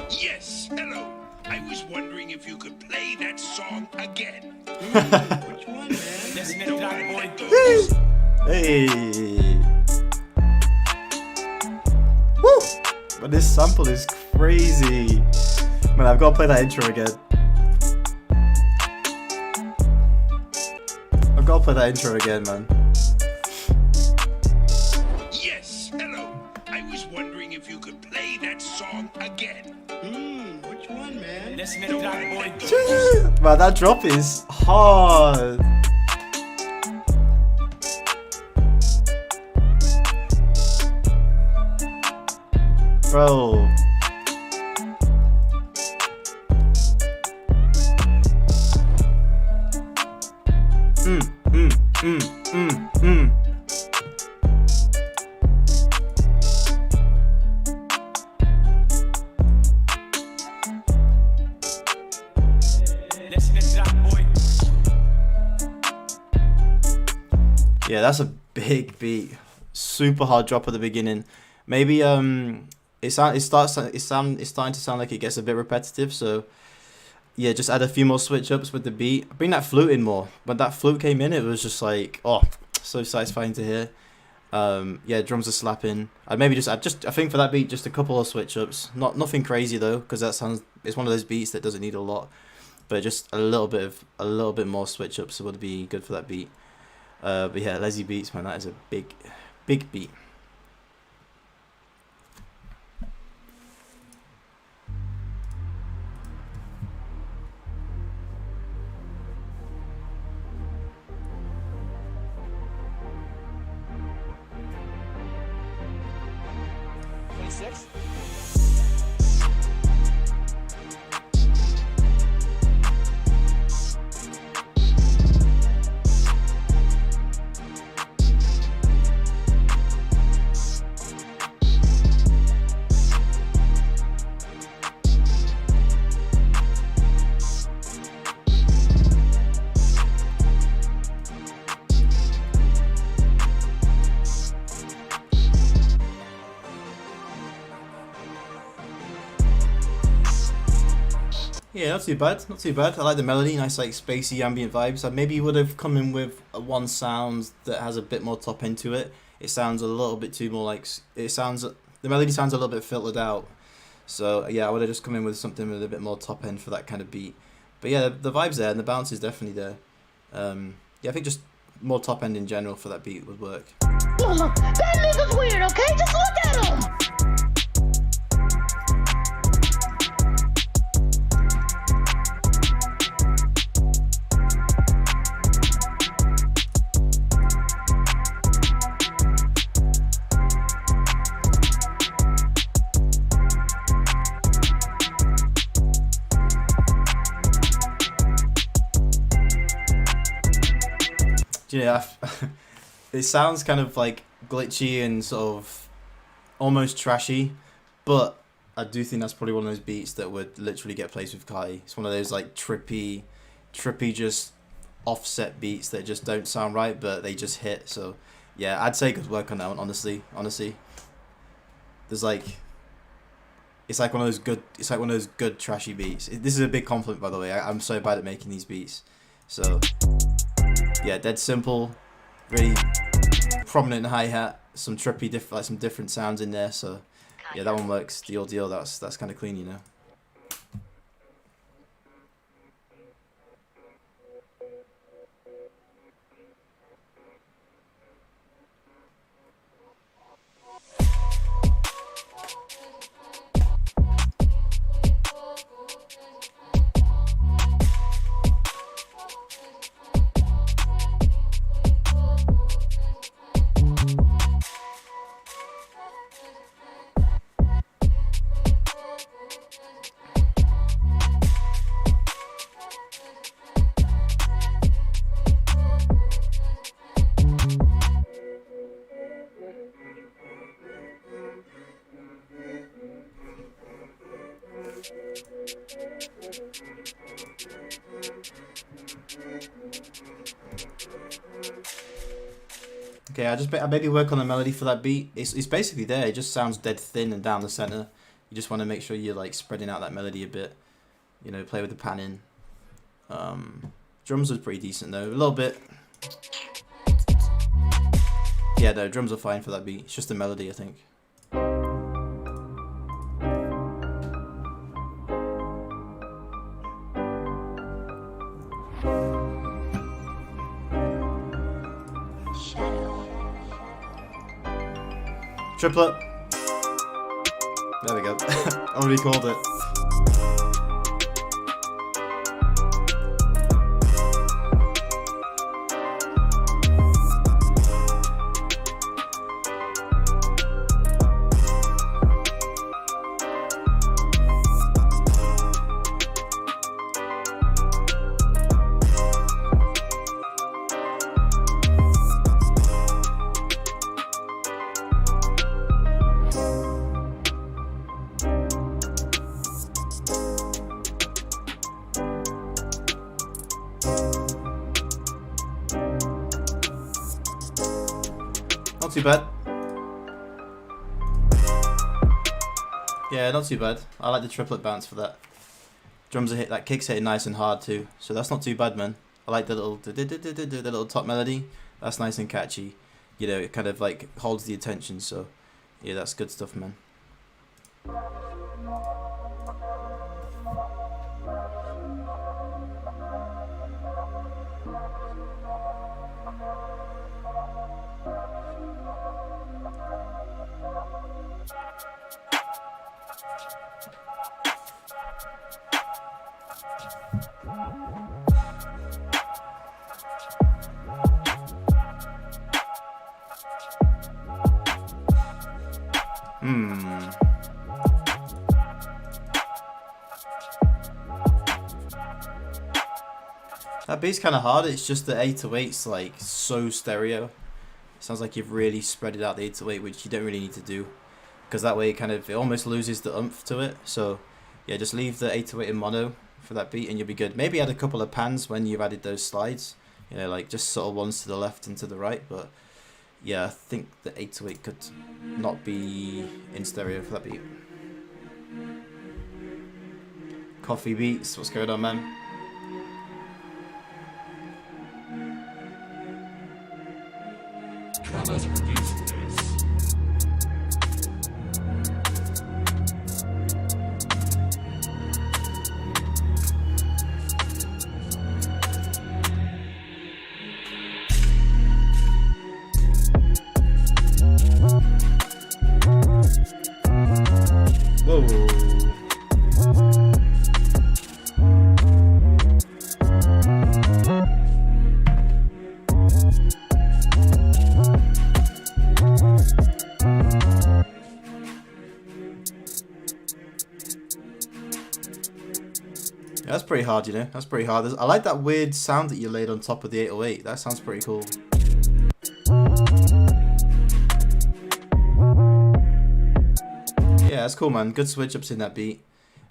Yes, hello. I was wondering if you could play that song again. Which one, man? That's Nick Black Boy. Hey. Woo! But this sample is crazy. Man, I've got to play that intro again. I've got to play that intro again, man. Yes, hello. I was wondering if you could play that song again. Which one, man? That's Nick Black Boy. Man, that drop is hard. Bro. Yeah, that's a big beat. Super hard drop at the beginning. Maybe it's starting to sound like it gets a bit repetitive. So yeah, just add a few more switch ups with the beat. Bring that flute in more. When that flute came in, it was just like, oh, so satisfying to hear. Yeah, drums are slapping. I think for that beat, just a couple of switch ups. Nothing crazy though, because it's one of those beats that doesn't need a lot. But just a little bit more switch ups would be good for that beat. But yeah, Leslie Beats, man, that is a big beat. Yeah, not too bad, not too bad. I like the melody, nice like spacey ambient vibes. I maybe would have come in with one sound that has a bit more top end to it. It sounds a little bit too more like the melody sounds a little bit filtered out. So yeah, I would have just come in with something with a bit more top end for that kind of beat. But yeah, the vibe's there and the bounce is definitely there. Yeah, I think just more top end in general for that beat would work. Look, that nigga's weird, okay? Just look at him! Yeah, it sounds kind of like glitchy and sort of almost trashy, but I do think that's probably one of those beats that would literally get placed with Carti. It's one of those like trippy just offset beats that just don't sound right, but they just hit. So yeah, I'd say good work on that one. Honestly, there's like, it's like one of those good trashy beats. This is a big compliment, by the way. I'm so bad at making these beats, so. Yeah, dead simple, really prominent hi-hat, some trippy, some different sounds in there. So yeah, that one works. Deal. That's kind of clean, you know. Okay, I maybe work on the melody for that beat. It's basically there. It just sounds dead thin and down the center. You just want to make sure you're like spreading out that melody a bit. You know, play with the panning. Drums was pretty decent though. A little bit. Yeah, no, drums are fine for that beat. It's just the melody, I think. Triplet. There we go. Already called it. Not too bad. Yeah, not too bad. I like the triplet bounce for that. Drums are hit, that kick's hitting nice and hard too. So that's not too bad, man. I like the little top melody. That's nice and catchy. You know, it kind of like holds the attention. So yeah, that's good stuff, man. That beat's kind of hard. It's just the 808's like so stereo. It sounds like you've really spread it out the 808, which you don't really need to do, because that way it almost loses the oomph to it. So yeah, just leave the 808 in mono for that beat and you'll be good. Maybe add a couple of pans when you've added those slides, you know, like just sort of ones to the left and to the right. But yeah, I think the 808 could not be in stereo for that beat. Coffee Beats, what's going on, man? Whoa. That's pretty hard, you know. That's pretty hard. I like that weird sound that you laid on top of the 808. That sounds pretty cool. Yeah, that's cool, man. Good switch ups in that beat.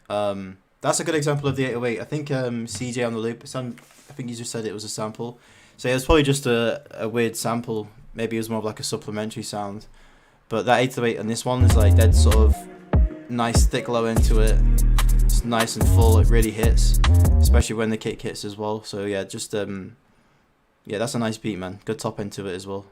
That's a good example of the 808. I think CJ on the loop. I think you just said it was a sample. So yeah, it's probably just a weird sample. Maybe it was more of like a supplementary sound. But that 808 on this one is like dead sort of nice thick low end to it. It's nice and full. It really hits, especially when the kick hits as well. So yeah, just yeah, that's a nice beat, man. Good top end to it as well.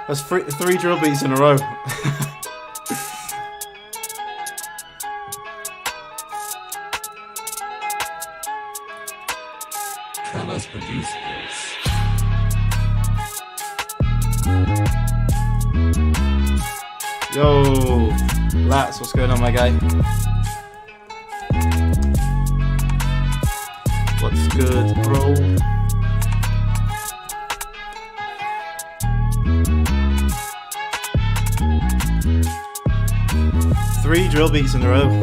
That's three drill beats in a row. Yo, Lats, what's going on, my guy? What's good, bro? Three drill beats in a row.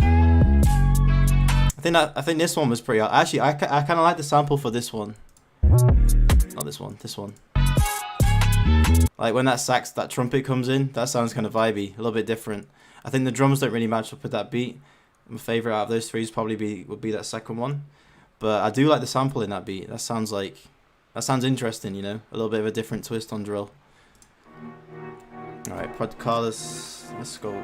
I think this one was pretty hard. Actually, I kind of like the sample for this one. Not this one. This one. Like when that trumpet comes in, that sounds kind of vibey, a little bit different. I think the drums don't really match up with that beat. My favorite out of those three would be that second one. But I do like the sample in that beat. That sounds interesting, you know, a little bit of a different twist on drill. All right, Prod Carlos, let's go.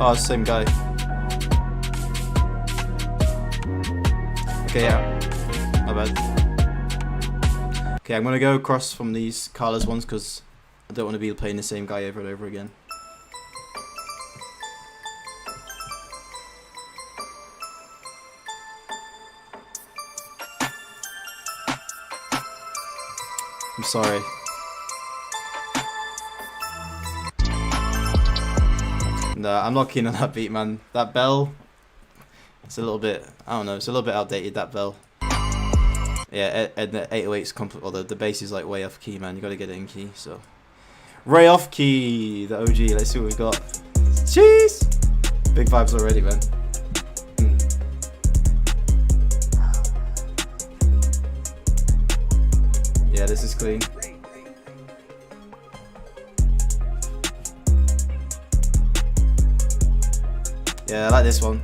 Oh, same guy. Okay, yeah. My bad. Okay, I'm gonna go across from these Carlos ones because I don't want to be playing the same guy over and over again. I'm sorry. No, I'm not keen on that beat, man. That bell, it's a little bit, I don't know, it's a little bit outdated, that bell. Yeah, and the 808's or the bass is like way off key, man. You gotta get it in key, so. Ray off key, the OG, let's see what we got. Jeez! Big vibes already, man. Yeah, this is clean. Yeah, I like this one.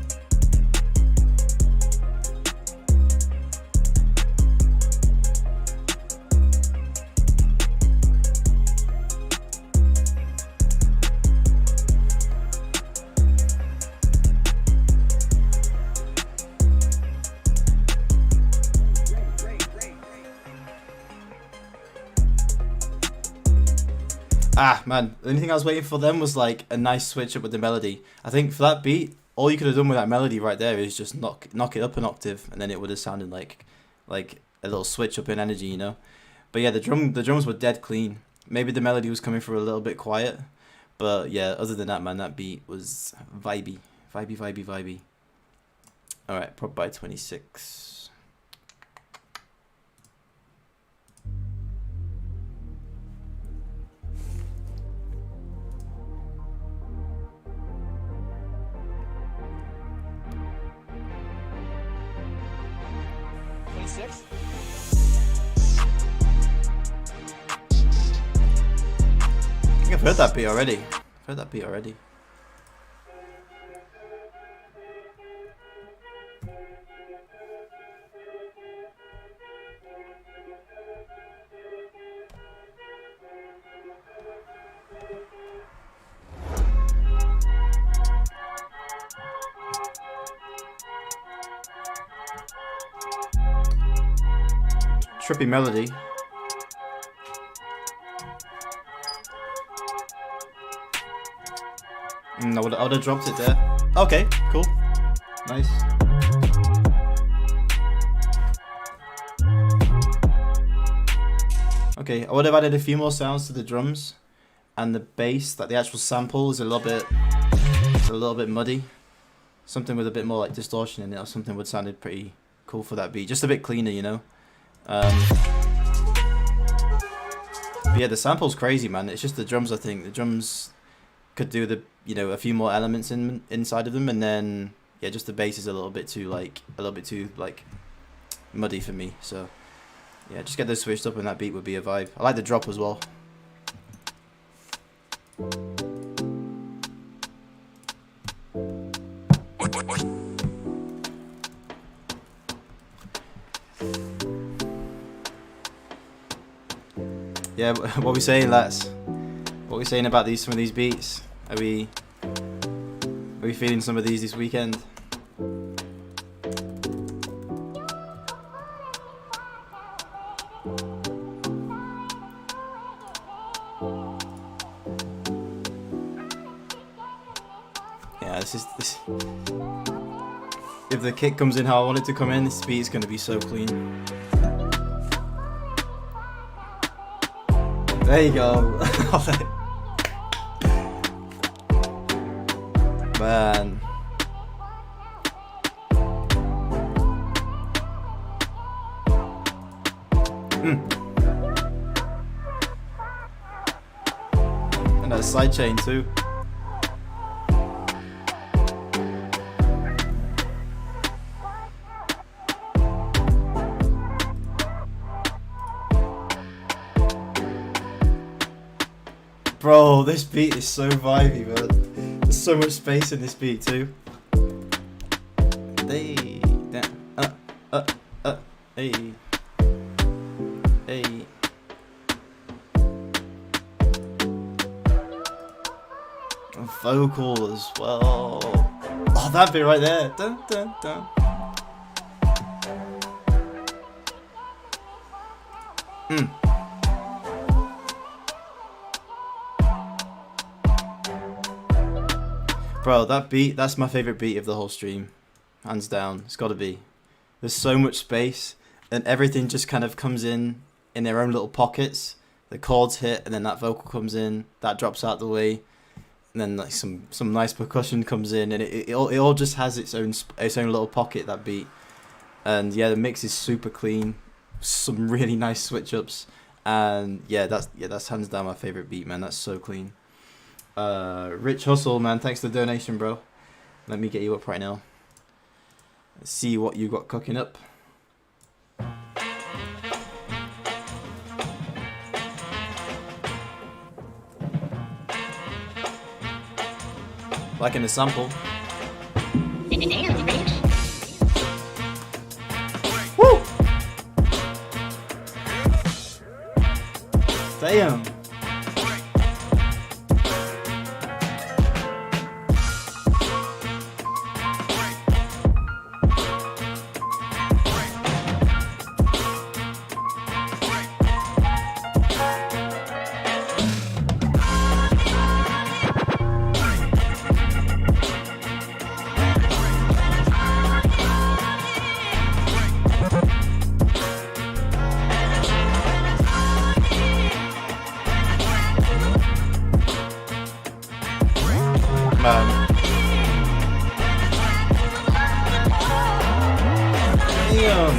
Ah, man, the only thing I was waiting for them was like a nice switch up with the melody. I think for that beat, all you could have done with that melody right there is just knock it up an octave, and then it would have sounded like a little switch up in energy, you know. But yeah, the drums were dead clean. Maybe the melody was coming through a little bit quiet, but yeah, other than that, man, that beat was vibey. All right, Prop by 26. 6? I think I've heard that beat already. I've heard that beat already. Trippy melody. I would have dropped it there. Okay, cool. Nice. Okay, I would have added a few more sounds to the drums and the bass. Like the actual sample is a little bit muddy. Something with a bit more like distortion in it, or something would sounded pretty cool for that beat. Just a bit cleaner, you know. But yeah, the sample's crazy, man. It's just the drums. I think the drums could do a few more elements inside of them, and then yeah, just the bass is a little bit too muddy for me. So yeah, just get those switched up, and that beat would be a vibe. I like the drop as well. Yeah, what are we saying, lads? What are we saying about some of these beats? Are we feeling some of these this weekend? Yeah, this. If the kick comes in how I want it to come in, this beat is going to be so clean. There you go. Man. And that sidechain too. Bro, this beat is so vibey, man. There's so much space in this beat too. Hey, hey, hey. And vocal as well. Oh, that bit right there. Dun, dun, dun. Bro, that beat, that's my favourite beat of the whole stream. Hands down. It's got to be. There's so much space, and everything just kind of comes in their own little pockets. The chords hit, and then that vocal comes in, that drops out the way, and then like some nice percussion comes in, and it all just has its own little pocket, that beat. And yeah, the mix is super clean. Some really nice switch ups, and that's hands down my favourite beat, man. That's so clean. Rich Hustle, man, thanks for the donation, bro. Let me get you up right now. Let's see what you got cooking up. Liking the sample. Woo! Damn. Damn.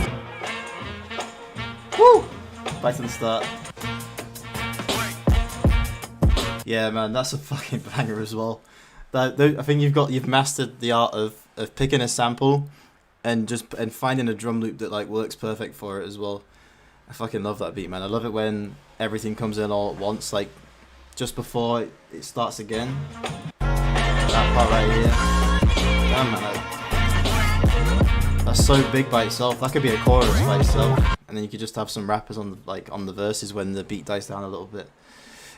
Woo! Back to the start. Yeah, man, that's a fucking banger as well. I think you've mastered the art of picking a sample and finding a drum loop that like works perfect for it as well. I fucking love that beat, man. I love it when everything comes in all at once, like just before it starts again. That part right here. Damn, man. That's so big by itself. That could be a chorus by itself, and then you could just have some rappers on the verses when the beat dies down a little bit.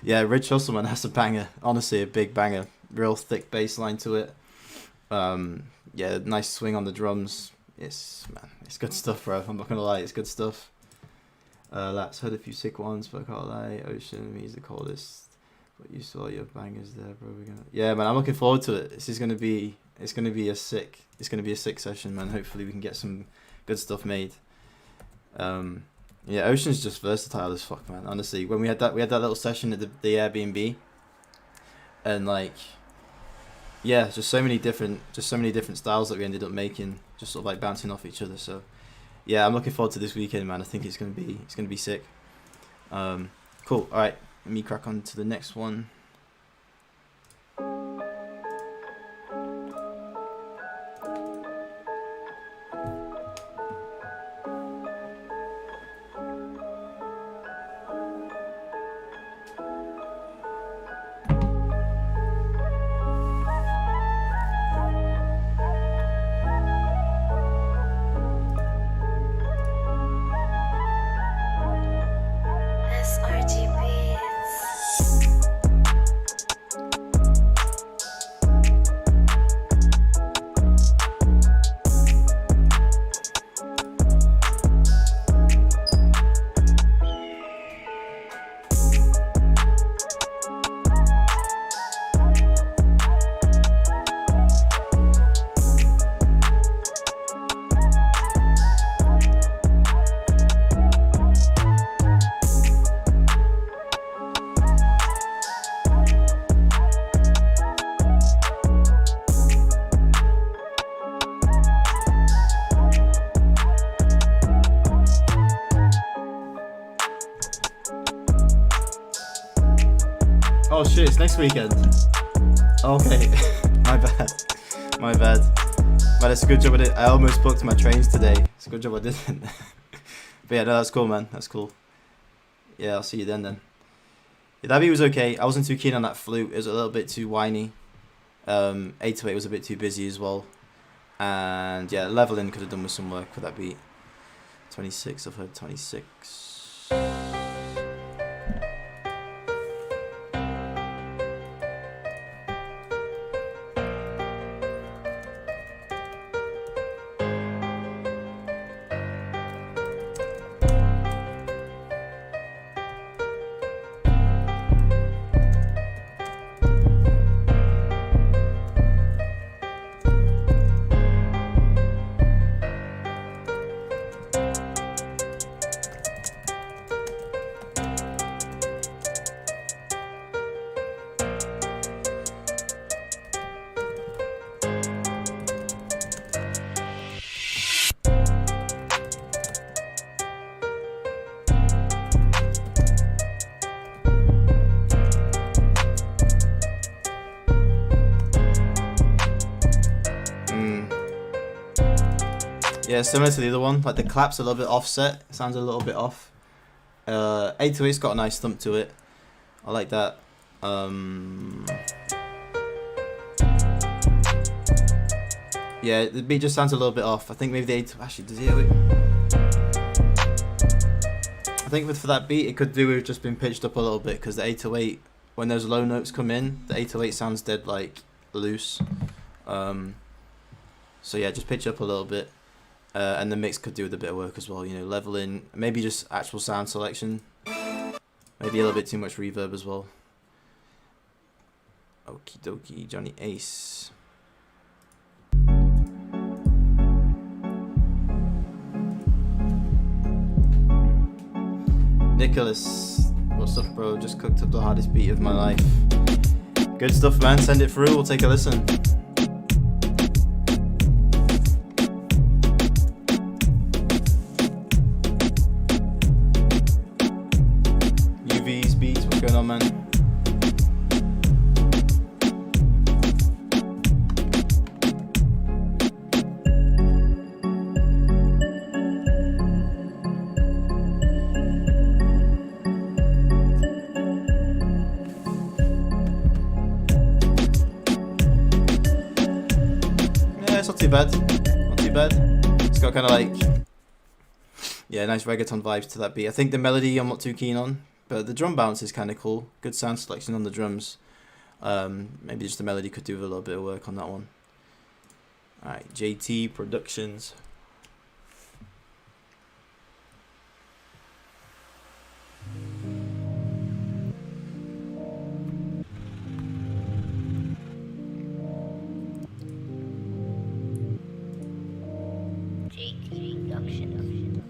Yeah, Rich Hustle, man, that's a banger. Honestly, a big banger. Real thick bass line to it. Yeah, nice swing on the drums. It's good stuff, bro. I'm not gonna lie, it's good stuff. Let's heard a few sick ones, but I can't lie. Ocean, me's the coldest. But you saw your bangers there, bro. Yeah, man, I'm looking forward to it. It's gonna be a sick session, man. Hopefully we can get some good stuff made. Yeah, Ocean's just versatile as fuck, man. Honestly, when we had that little session at the Airbnb, and like, yeah, just so many different styles that we ended up making, just sort of like bouncing off each other. So yeah, I'm looking forward to this weekend, man. I think it's gonna be sick. Cool. All right, let me crack on to the next one. Oh shit, it's next weekend. Okay, my bad. Man, it's a good job I did. I almost booked my trains today. It's a good job I didn't. But yeah, no, that's cool, man. That's cool. Yeah, I'll see you then. Yeah, that beat was okay. I wasn't too keen on that flute. It was a little bit too whiny. 808 was a bit too busy as well. And yeah, leveling could have done with some work for that beat. 26, I've heard 26. Yeah, similar to the other one, like the clap's a little bit offset, it sounds a little bit off. 808's got a nice thump to it. I like that. Yeah, the beat just sounds a little bit off. I think maybe the 808, actually, does he have it? I think for that beat, it could do with just been pitched up a little bit, because the 808, when those low notes come in, the 808 sounds dead like loose. So yeah, just pitch up a little bit. And the mix could do with a bit of work as well, you know, leveling, maybe just actual sound selection, maybe a little bit too much reverb as well. Okie dokie, Johnny Ace. Nicholas, what's up, bro? Just cooked up the hardest beat of my life. Good stuff, man. Send it through, we'll take a listen. Going on, man? bad. Not too bad. It's got kind of like, yeah, nice reggaeton vibes to that beat. I think the melody I'm not too keen on, but the drum bounce is kind of cool. Good sound selection on the drums. Maybe just the melody could do with a little bit of work on that one. Alright, JT Productions. JT Productions.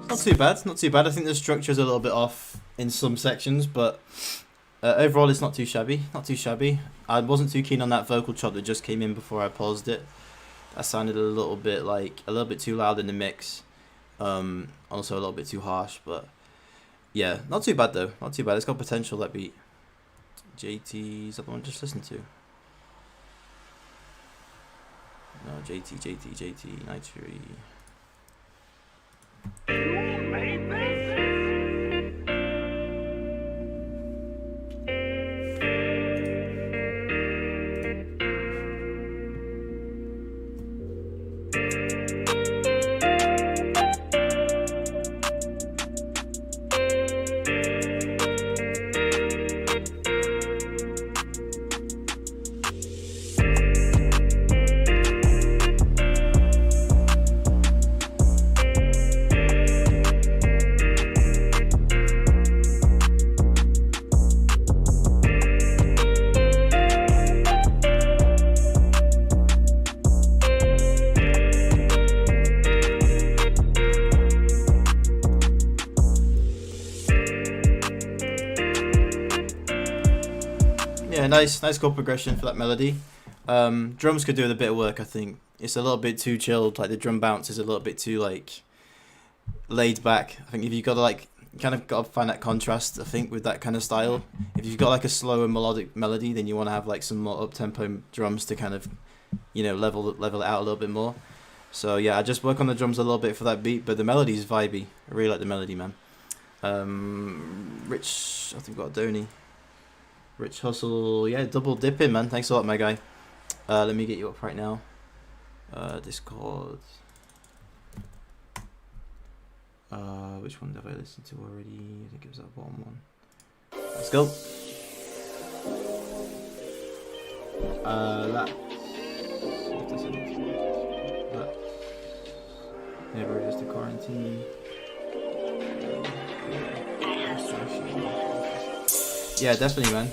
Not too bad, not too bad. I think the structure's a little bit off in some sections, but overall it's not too shabby. Not too shabby. I wasn't too keen on that vocal chop that just came in before I paused it. That sounded a little bit too loud in the mix. Also a little bit too harsh, but yeah, not too bad though. Not too bad. It's got potential, that beat. JT, is that the one I just listened to? No, JT, Nitri. Yeah, nice chord progression for that melody. Drums could do with a bit of work, I think. It's a little bit too chilled, like the drum bounce is a little bit too like laid back. I think if you gotta gotta find that contrast, I think, with that kind of style. If you've got like a slower melodic melody, then you wanna have like some more up tempo drums to kind of, you know, level it out a little bit more. So yeah, I just work on the drums a little bit for that beat, but the melody is vibey. I really like the melody, man. Rich, I think we got Donny. Rich Hustle, yeah, double dipping, man. Thanks a lot, my guy. Let me get you up right now. Discord. Which one have I listened to already? I think it was that bottom one. Let's go. That. Never just a quarantine. Yeah, definitely, man.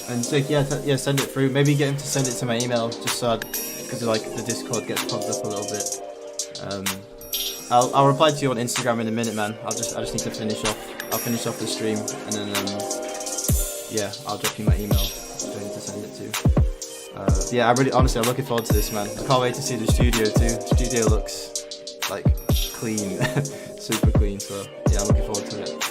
And so yeah, send it through. Maybe get him to send it to my email, just so because like the Discord gets plugged up a little bit. I'll reply to you on Instagram in a minute, man. I just need to finish off. I'll finish off the stream and then yeah, I'll drop you my email for him to send it to. Yeah, honestly, I'm looking forward to this, man. I can't wait to see the studio too. The studio looks like clean, super clean. So yeah, I'm looking forward to it.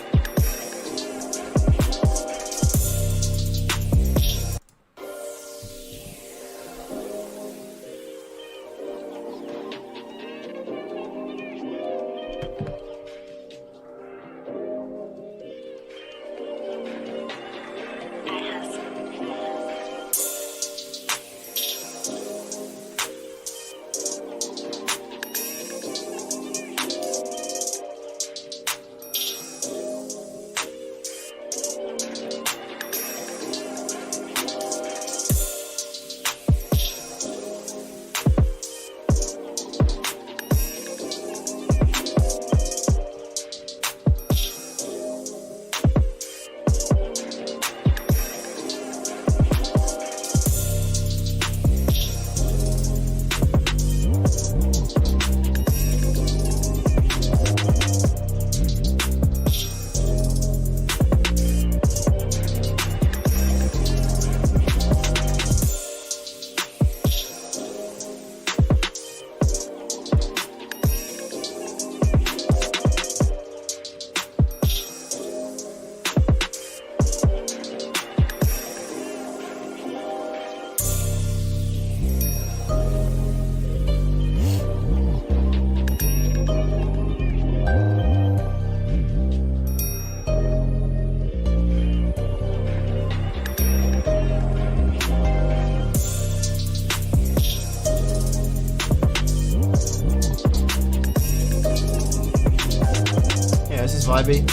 vibey.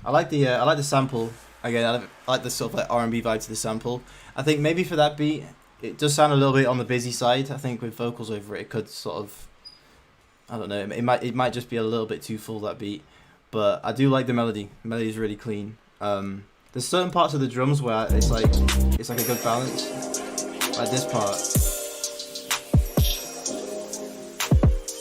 I like the sample. Again, I like the sort of like R&B vibe to the sample. I think maybe for that beat, it does sound a little bit on the busy side. I think with vocals over it, it could sort of, I don't know, it might just be a little bit too full, that beat. But I do like the melody. The melody is really clean. There's certain parts of the drums where it's like a good balance. Like this part.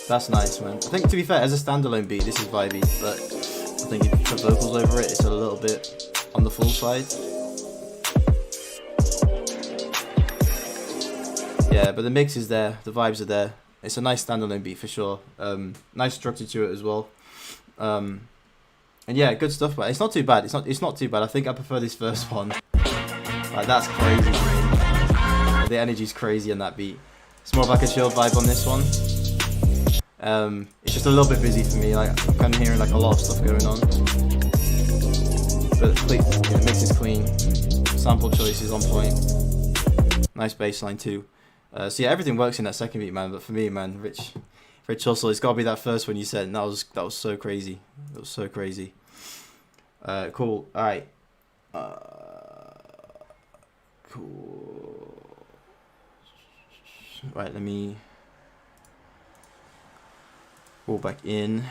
That's nice, man. I think, to be fair, as a standalone beat, this is vibey, but I think if you put vocals over it, it's a little bit on the full side. Yeah, but the mix is there, the vibes are there. It's a nice standalone beat for sure. Nice structure to it as well. And yeah, good stuff, but it's not too bad. It's not too bad. I think I prefer this first one. Like, that's crazy. The energy's crazy on that beat. It's more of like a chill vibe on this one. It's just a little bit busy for me. Like, I'm kind of hearing like a lot of stuff going on. But yeah, the mix is clean. Sample choice is on point. Nice bass line too. So yeah, everything works in that second beat, man. But for me, man, Rich Hustle, it's got to be that first one you said. And that was so crazy. It was so crazy. Cool. All right. Cool. Right. Let me go back in.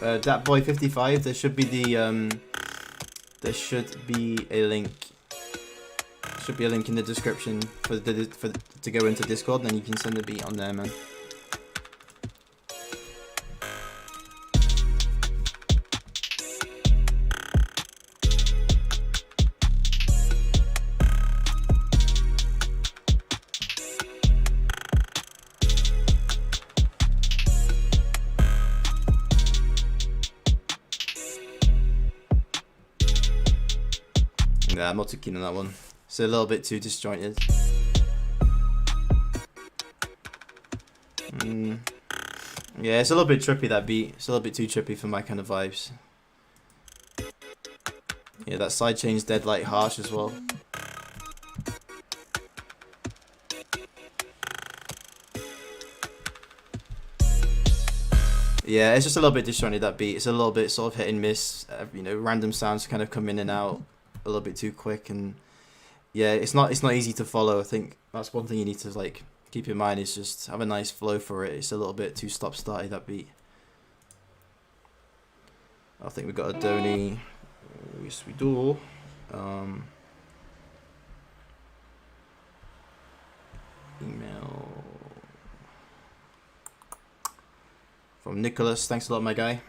DatBoy55, there should be a link. Should be a link in the description to go into Discord, and then you can send the beat on there, man. Yeah, I'm not too keen on that one. It's a little bit too disjointed. Yeah, it's a little bit trippy, that beat. It's a little bit too trippy for my kind of vibes. Yeah, that side chain's dead like harsh as well. Yeah, it's just a little bit disjointed, that beat. It's a little bit sort of hit and miss. You know, random sounds kind of come in and out a little bit too quick, and yeah, it's not easy to follow. I think that's one thing you need to like keep in mind, is just have a nice flow for it. It's a little bit too stop-starty, that beat. I think we got a Donny. Yes, we do. Email from Nicholas. Thanks a lot, my guy.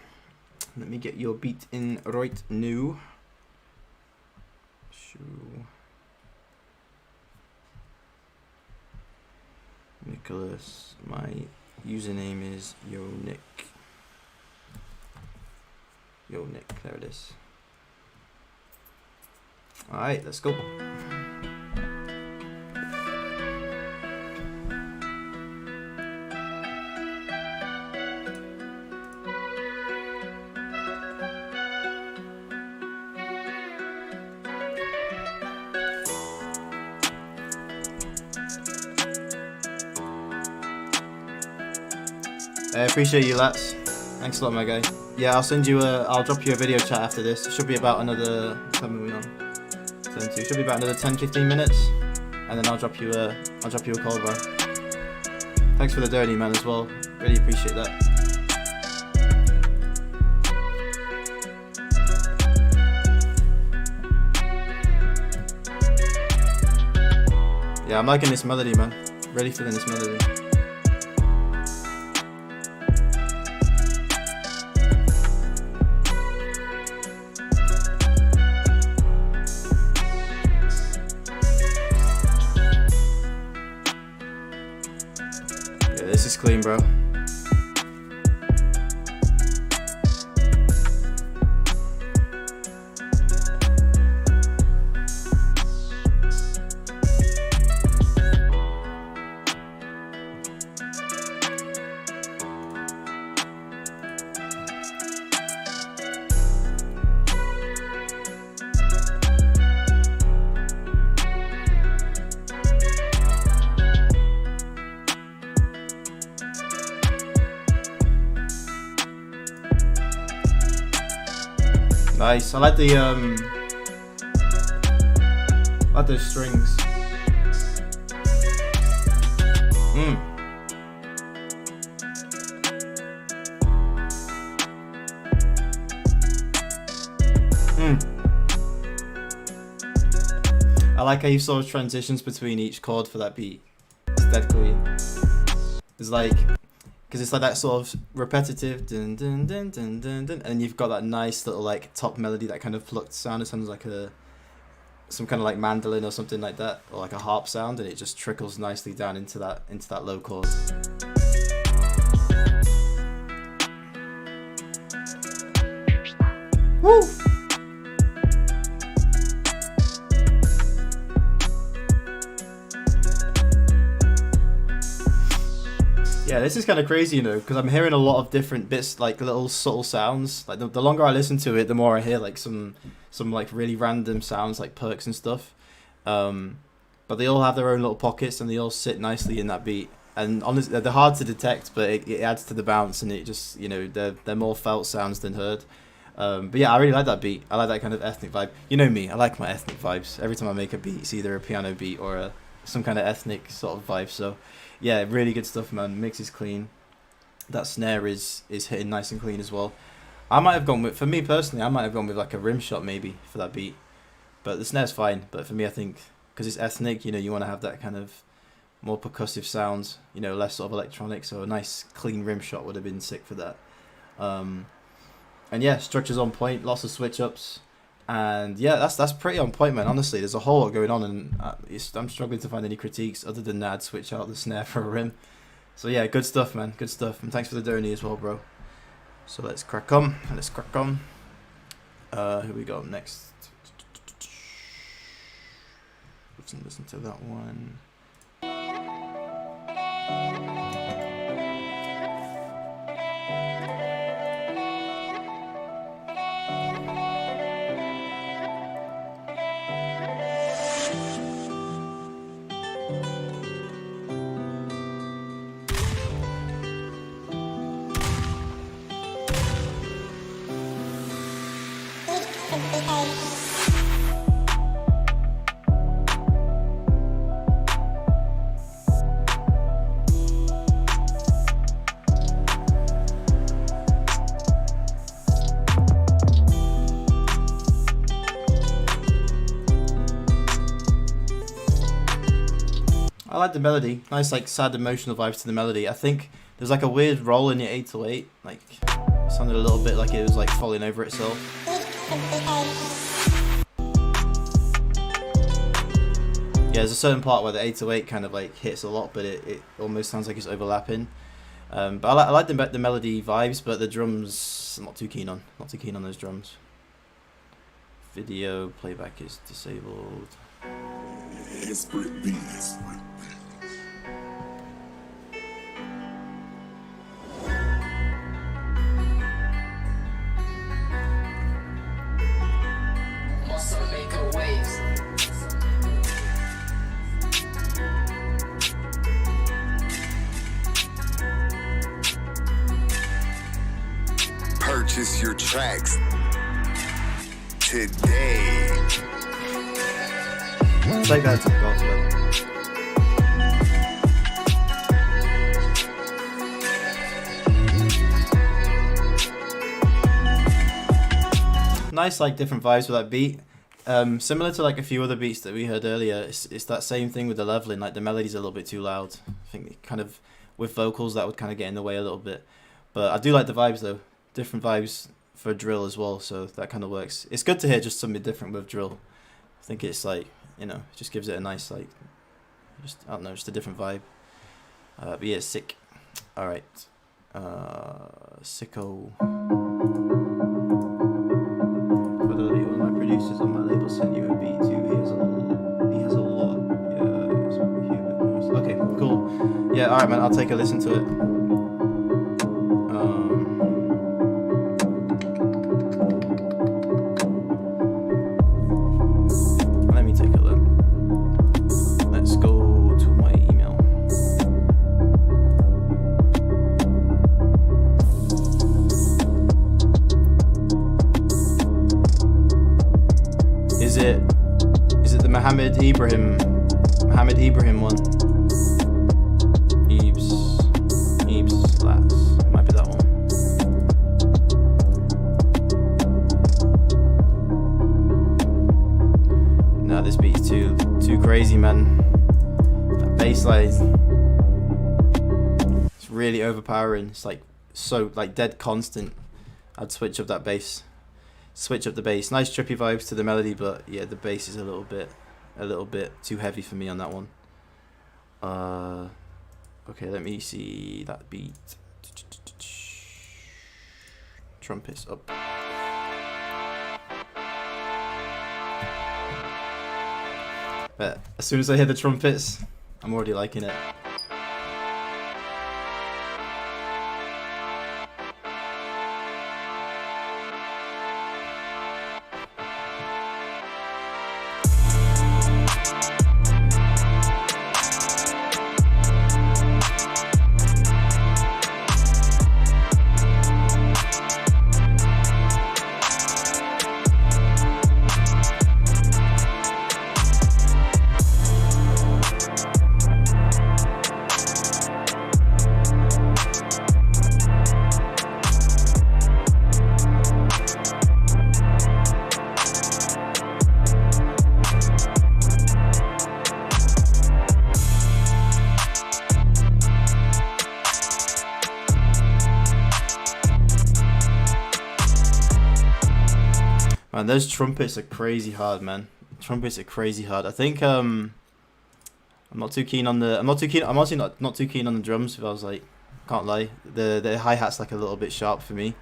Let me get your beat in right now. Nicholas, my username is YoNick. YoNick, there it is. Alright, let's go. I appreciate you, lads. Thanks a lot, my guy. Yeah, I'll drop you a video chat after this. It should be about another, what time are we on? 10 to, should be about another 10-15 minutes, and then I'll drop you a call, bro. Thanks for the dirty, man, as well. Really appreciate that. Yeah, I'm liking this melody, man. Really feeling this melody. This is clean, bro. Nice. I like the I like those strings. I like how you sort of transitions between each chord for that beat. It's dead clean. It's like, because it's like that sort of repetitive dun dun dun dun dun dun, and you've got that nice little like top melody, that kind of plucked sound. It sounds like some kind of like mandolin or something like that, or like a harp sound, and it just trickles nicely down into that low chord. Woo! Yeah, this is kind of crazy, you know, because I'm hearing a lot of different bits, like little subtle sounds. Like the longer I listen to it, the more I hear like some like really random sounds, like perks and stuff. But they all have their own little pockets, and they all sit nicely in that beat. And honestly, they're hard to detect, but it adds to the bounce, and it just, you know, they're more felt sounds than heard. But yeah, I really like that beat. I like that kind of ethnic vibe. You know me, I like my ethnic vibes. Every time I make a beat, it's either a piano beat or some kind of ethnic sort of vibe. So yeah, really good stuff, man. Mix is clean. That snare is hitting nice and clean as well. I might have gone with, for me personally, I might have gone with like a rim shot maybe for that beat. But the snare's fine. But for me, I think, because it's ethnic, you know, you want to have that kind of more percussive sounds, you know, less sort of electronic. So a nice clean rim shot would have been sick for that. And yeah, structure's on point, lots of switch ups. And yeah, that's pretty on point, man. Honestly, there's a whole lot going on, and I'm struggling to find any critiques other than that I'd switch out the snare for a rim. So yeah, good stuff, man. Good stuff. And thanks for the donate as well, bro. So let's crack on. Who we got next? Let's listen to that one. I like the melody. Nice, like, sad emotional vibes to the melody. I think there's like a weird roll in the 808. Like, it sounded a little bit like it was like falling over itself. Yeah, there's a certain part where the 808 kind of like hits a lot, but it almost sounds like it's overlapping. But I like the melody vibes, but the drums, I'm not too keen on. Not too keen on those drums. Video playback is disabled. Desperate beats. Purchase your tracks today. Take that to the golf club. Nice, like, different vibes with that beat. Similar to like a few other beats that we heard earlier, it's that same thing with the leveling. Like, the melody's a little bit too loud. I think kind of with vocals that would kind of get in the way a little bit. But I do like the vibes though. Different vibes for drill as well, so that kind of works. It's good to hear just something different with drill. I think it's like, you know, it just gives it a nice, like, just, I don't know, just a different vibe. But yeah, sick. Alright. Sicko. Fidelity, one of my producers on my label sent you a beat too. He has a lot. Yeah, it's human. Okay, cool. Yeah, alright, man, I'll take a listen to it. Ahmed Ibrahim one. Eebs Lats. Might be that one. Nah, this beat is too crazy, man. That bass line, it's really overpowering. It's like so like dead constant. I'd switch up that bass. Switch up the bass. Nice trippy vibes to the melody, but yeah, the bass is a little bit too heavy for me on that one. Okay, let me see that beat. Trumpets up. But as soon as I hear the trumpets, I'm already liking it. Man, those trumpets are crazy hard, man. Trumpets are crazy hard. I think I'm not too keen on the. I'm honestly not too keen on the drums. If I was like, can't lie, the hi hat's like a little bit sharp for me.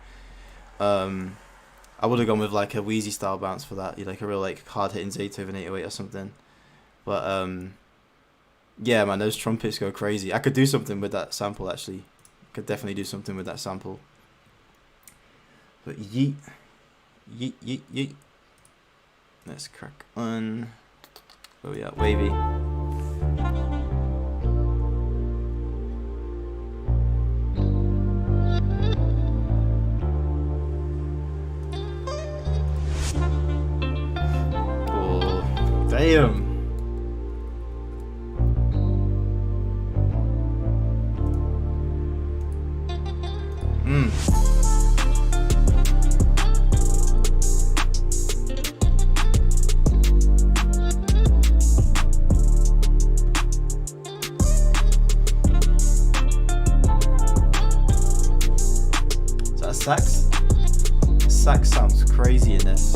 I would have gone with like a Wheezy style bounce for that. You like a real like hard hitting Zaytoven 808 or something. But yeah, man, those trumpets go crazy. I could do something with that sample actually. Could definitely do something with that sample. But yeet. Yeet, yeet, yeet. Let's crack on. Oh yeah, wavy. Oh, damn. Sax sounds crazy in this.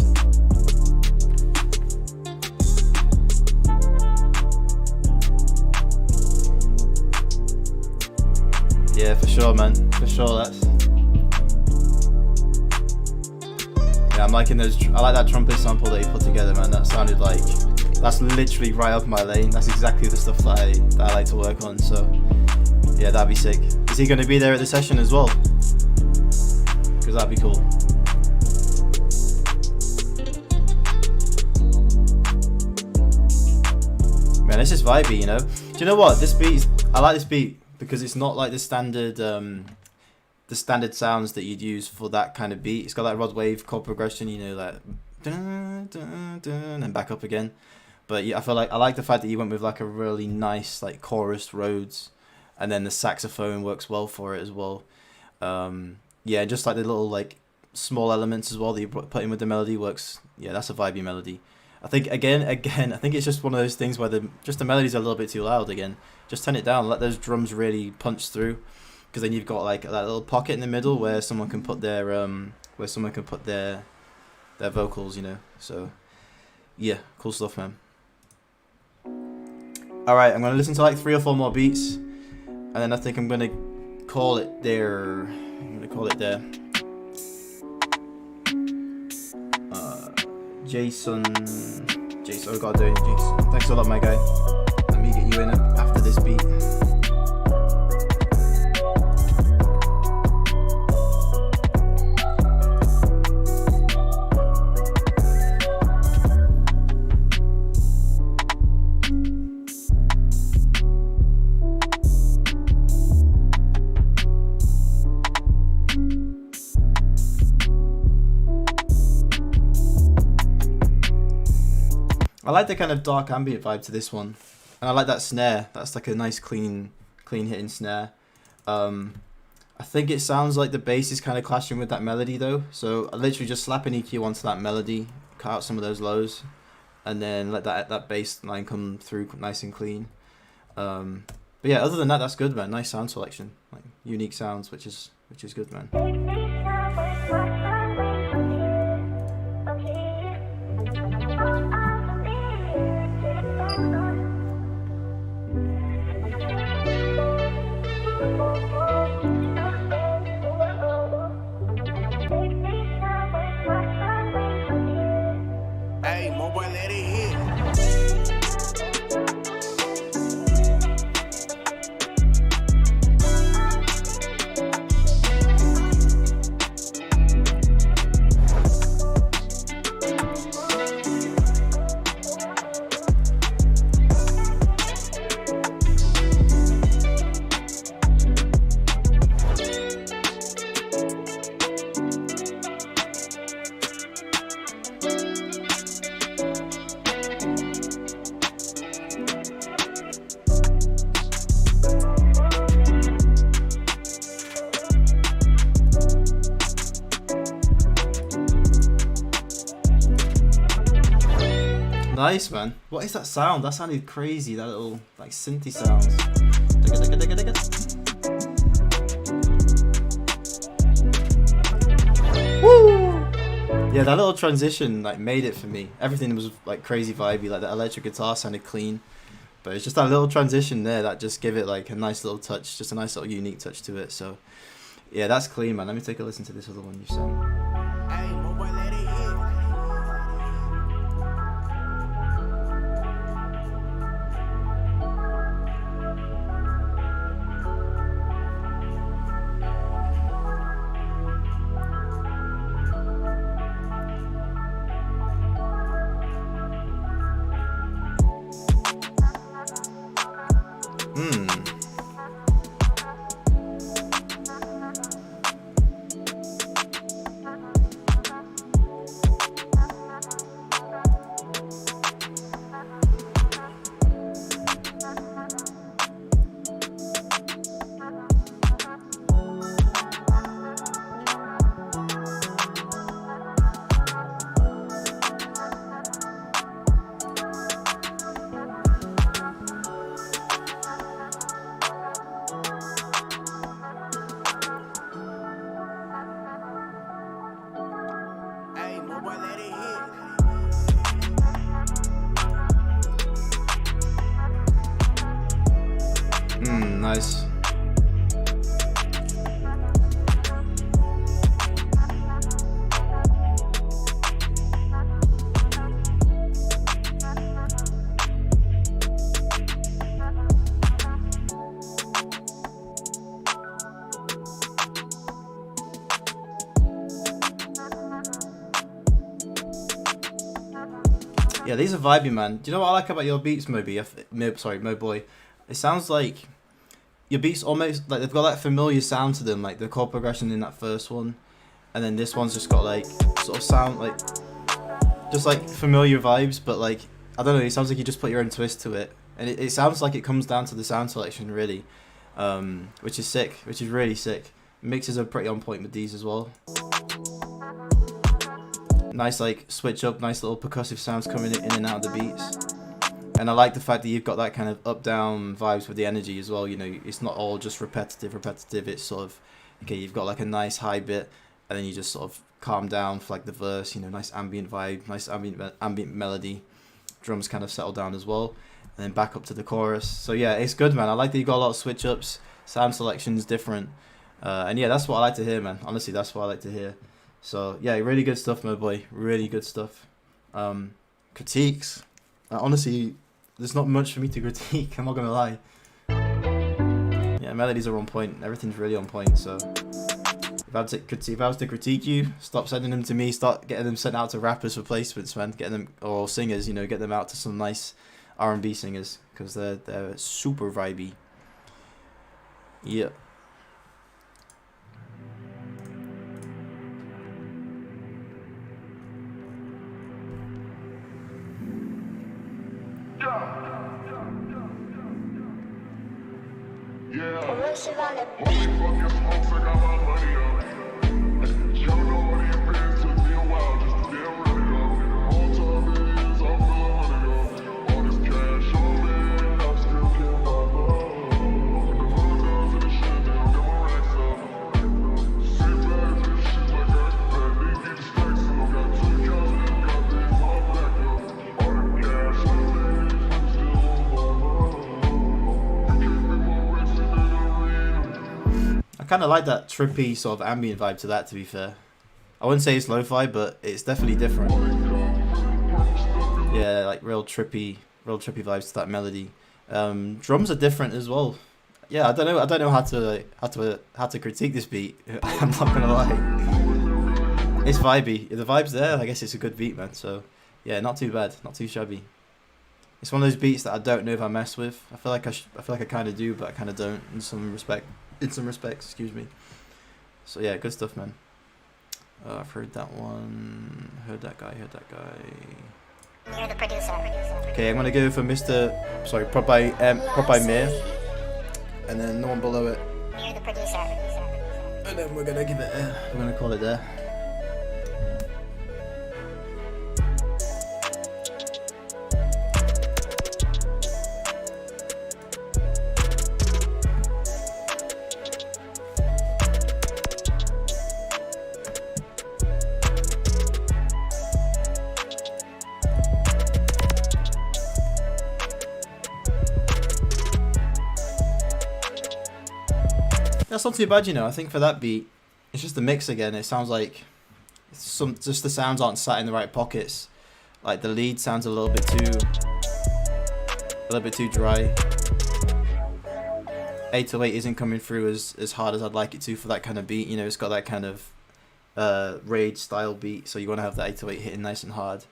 Yeah, for sure, man. For sure, that's. Yeah, I'm liking those. I like that trumpet sample that you put together, man. That sounded like. That's literally right up my lane. That's exactly the stuff that I like to work on. So, yeah, that'd be sick. Is he going to be there at the session as well? Because that'd be cool. Man, this is vibey, you know. Do you know what? This beat, I like this beat because it's not like the standard sounds that you'd use for that kind of beat. It's got that Rod Wave chord progression, you know, like dun, dun, dun, and back up again. But yeah, I like the fact that you went with like a really nice like chorus Rhodes, and then the saxophone works well for it as well. Yeah, just like the little like small elements as well that you put in with the melody works. Yeah, that's a vibey melody. I think again, I think it's just one of those things where the melody's a little bit too loud again. Just turn it down, let those drums really punch through, because then you've got like that little pocket in the middle where someone can put their vocals, you know. So yeah, cool stuff, man. All right, I'm gonna listen to like 3 or 4 more beats, and then I think I'm gonna call it there. Jason, oh god, doing Jason. Thanks a lot, my guy. Let me get you in after this beat. I like the kind of dark ambient vibe to this one. And I like that snare. That's like a nice clean hitting snare. I think it sounds like the bass is kind of clashing with that melody though. So I literally just slap an EQ onto that melody, cut out some of those lows, and then let that bass line come through nice and clean. But yeah, other than that, that's good, man. Nice sound selection, like unique sounds, which is good, man. Hey, my boy, let it hit. Nice, man. What is that sound? That sounded crazy. That little like synthy sounds. Woo! Yeah, that little transition like made it for me. Everything was like crazy vibey. Like the electric guitar sounded clean, but it's just that little transition there that just gave it like a nice little touch, just a nice little unique touch to it. So yeah, that's clean, man. Let me take a listen to this other one you sent. Hey, my boy, let it hit. Nice. Yeah, these are vibey, man. Do you know what I like about your beats, Moby? Moboy. It sounds like your beats almost like they've got that familiar sound to them, like the chord progression in that first one, and then this one's just got like sort of sound like just like familiar vibes, but like I don't know. It sounds like you just put your own twist to it, and it sounds like it comes down to the sound selection really, which is sick, which is really sick. Mixes are pretty on point with these as well. Nice like switch up, nice little percussive sounds coming in and out of the beats. And I like the fact that you've got that kind of up down vibes with the energy as well. You know, it's not all just repetitive. It's sort of okay, you've got like a nice high bit and then you just sort of calm down for like the verse, you know, nice ambient vibe, nice ambient melody. Drums kind of settle down as well. And then back up to the chorus. So yeah, it's good, man. I like that you got a lot of switch ups, sound selections different. And yeah, that's what I like to hear, man. Honestly, that's what I like to hear. So yeah, really good stuff, my boy. Really good stuff. Critiques. Honestly, there's not much for me to critique. I'm not gonna lie. Yeah, melodies are on point. Everything's really on point. So if I was to critique you, stop sending them to me. Start getting them sent out to rappers for placements, man. Getting them or singers. You know, get them out to some nice R&B singers because they're super vibey. Yeah. I kind of like that trippy sort of ambient vibe to that, to be fair. I wouldn't say it's lo-fi, but it's definitely different. Yeah, like real trippy vibes to that melody. Drums are different as well. Yeah, I don't know how to critique this beat. I'm not gonna lie. It's vibey. The vibe's there. I guess it's a good beat, man. So yeah, not too bad, not too shabby. It's one of those beats that I don't know if I mess with. I feel like I kind of do, but I kind of don't in some respects, excuse me. So yeah, good stuff, man. I've heard that one. Heard that guy. You're the producer. Okay, I'm gonna go for Prod by Mir, and then No One Below It. You're the producer. And then we're gonna call it there. That's not too bad, you know. I think for that beat, it's just the mix again. It sounds like just the sounds aren't sat in the right pockets. Like the lead sounds a little bit too dry. 808 isn't coming through as hard as I'd like it to for that kind of beat. You know, it's got that kind of rage style beat, so you want to have that 808 hitting nice and hard.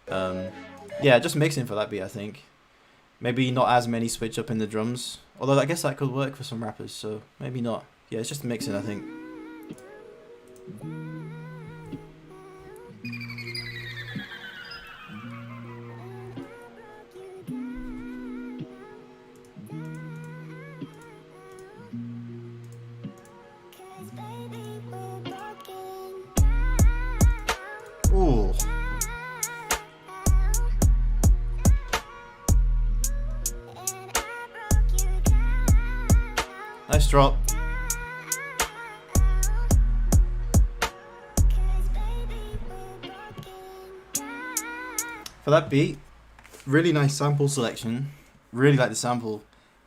Yeah, just mixing for that beat, I think. Maybe not as many switch up in the drums, although I guess that could work for some rappers, so maybe not. Yeah, it's just mixing, I think. Ooh. Nice drop. For that beat, really nice sample selection. Really like the sample.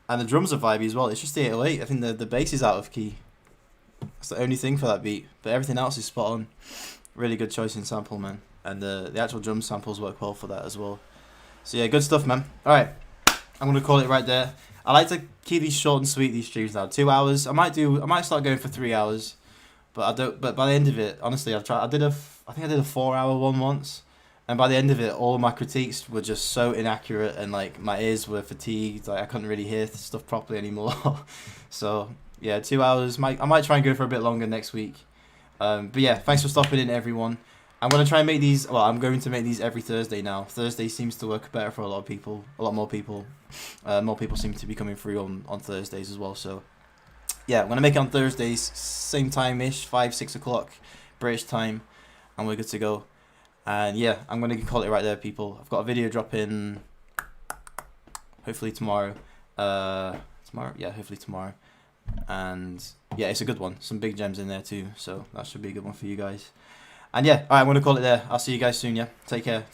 And the drums are vibey as well. It's just the 808. I think the bass is out of key. That's the only thing for that beat. But everything else is spot on. Really good choice in sample, man. And the actual drum samples work well for that as well. So yeah, good stuff, man. Alright, I'm going to call it right there. I like to keep these short and sweet, these streams now. 2 hours. I might start going for 3 hours. But by the end of it, honestly, I think I did a 4-hour one once. And by the end of it, all my critiques were just so inaccurate, and like my ears were fatigued. Like I couldn't really hear stuff properly anymore. So yeah, 2 hours. I might try and go for a bit longer next week. But yeah, thanks for stopping in, everyone. I'm gonna try and make these. Well, I'm going to make these every Thursday now. Thursday seems to work better for a lot of people. A lot more people. More people seem to be coming through on Thursdays as well. So yeah, I'm gonna make it on Thursdays, same time-ish, 5-6 o'clock British time, and we're good to go. And yeah, I'm going to call it right there, people. I've got a video dropping hopefully tomorrow. Yeah, hopefully tomorrow. And yeah, it's a good one. Some big gems in there too. So that should be a good one for you guys. And yeah, alright, I'm going to call it there. I'll see you guys soon, yeah? Take care.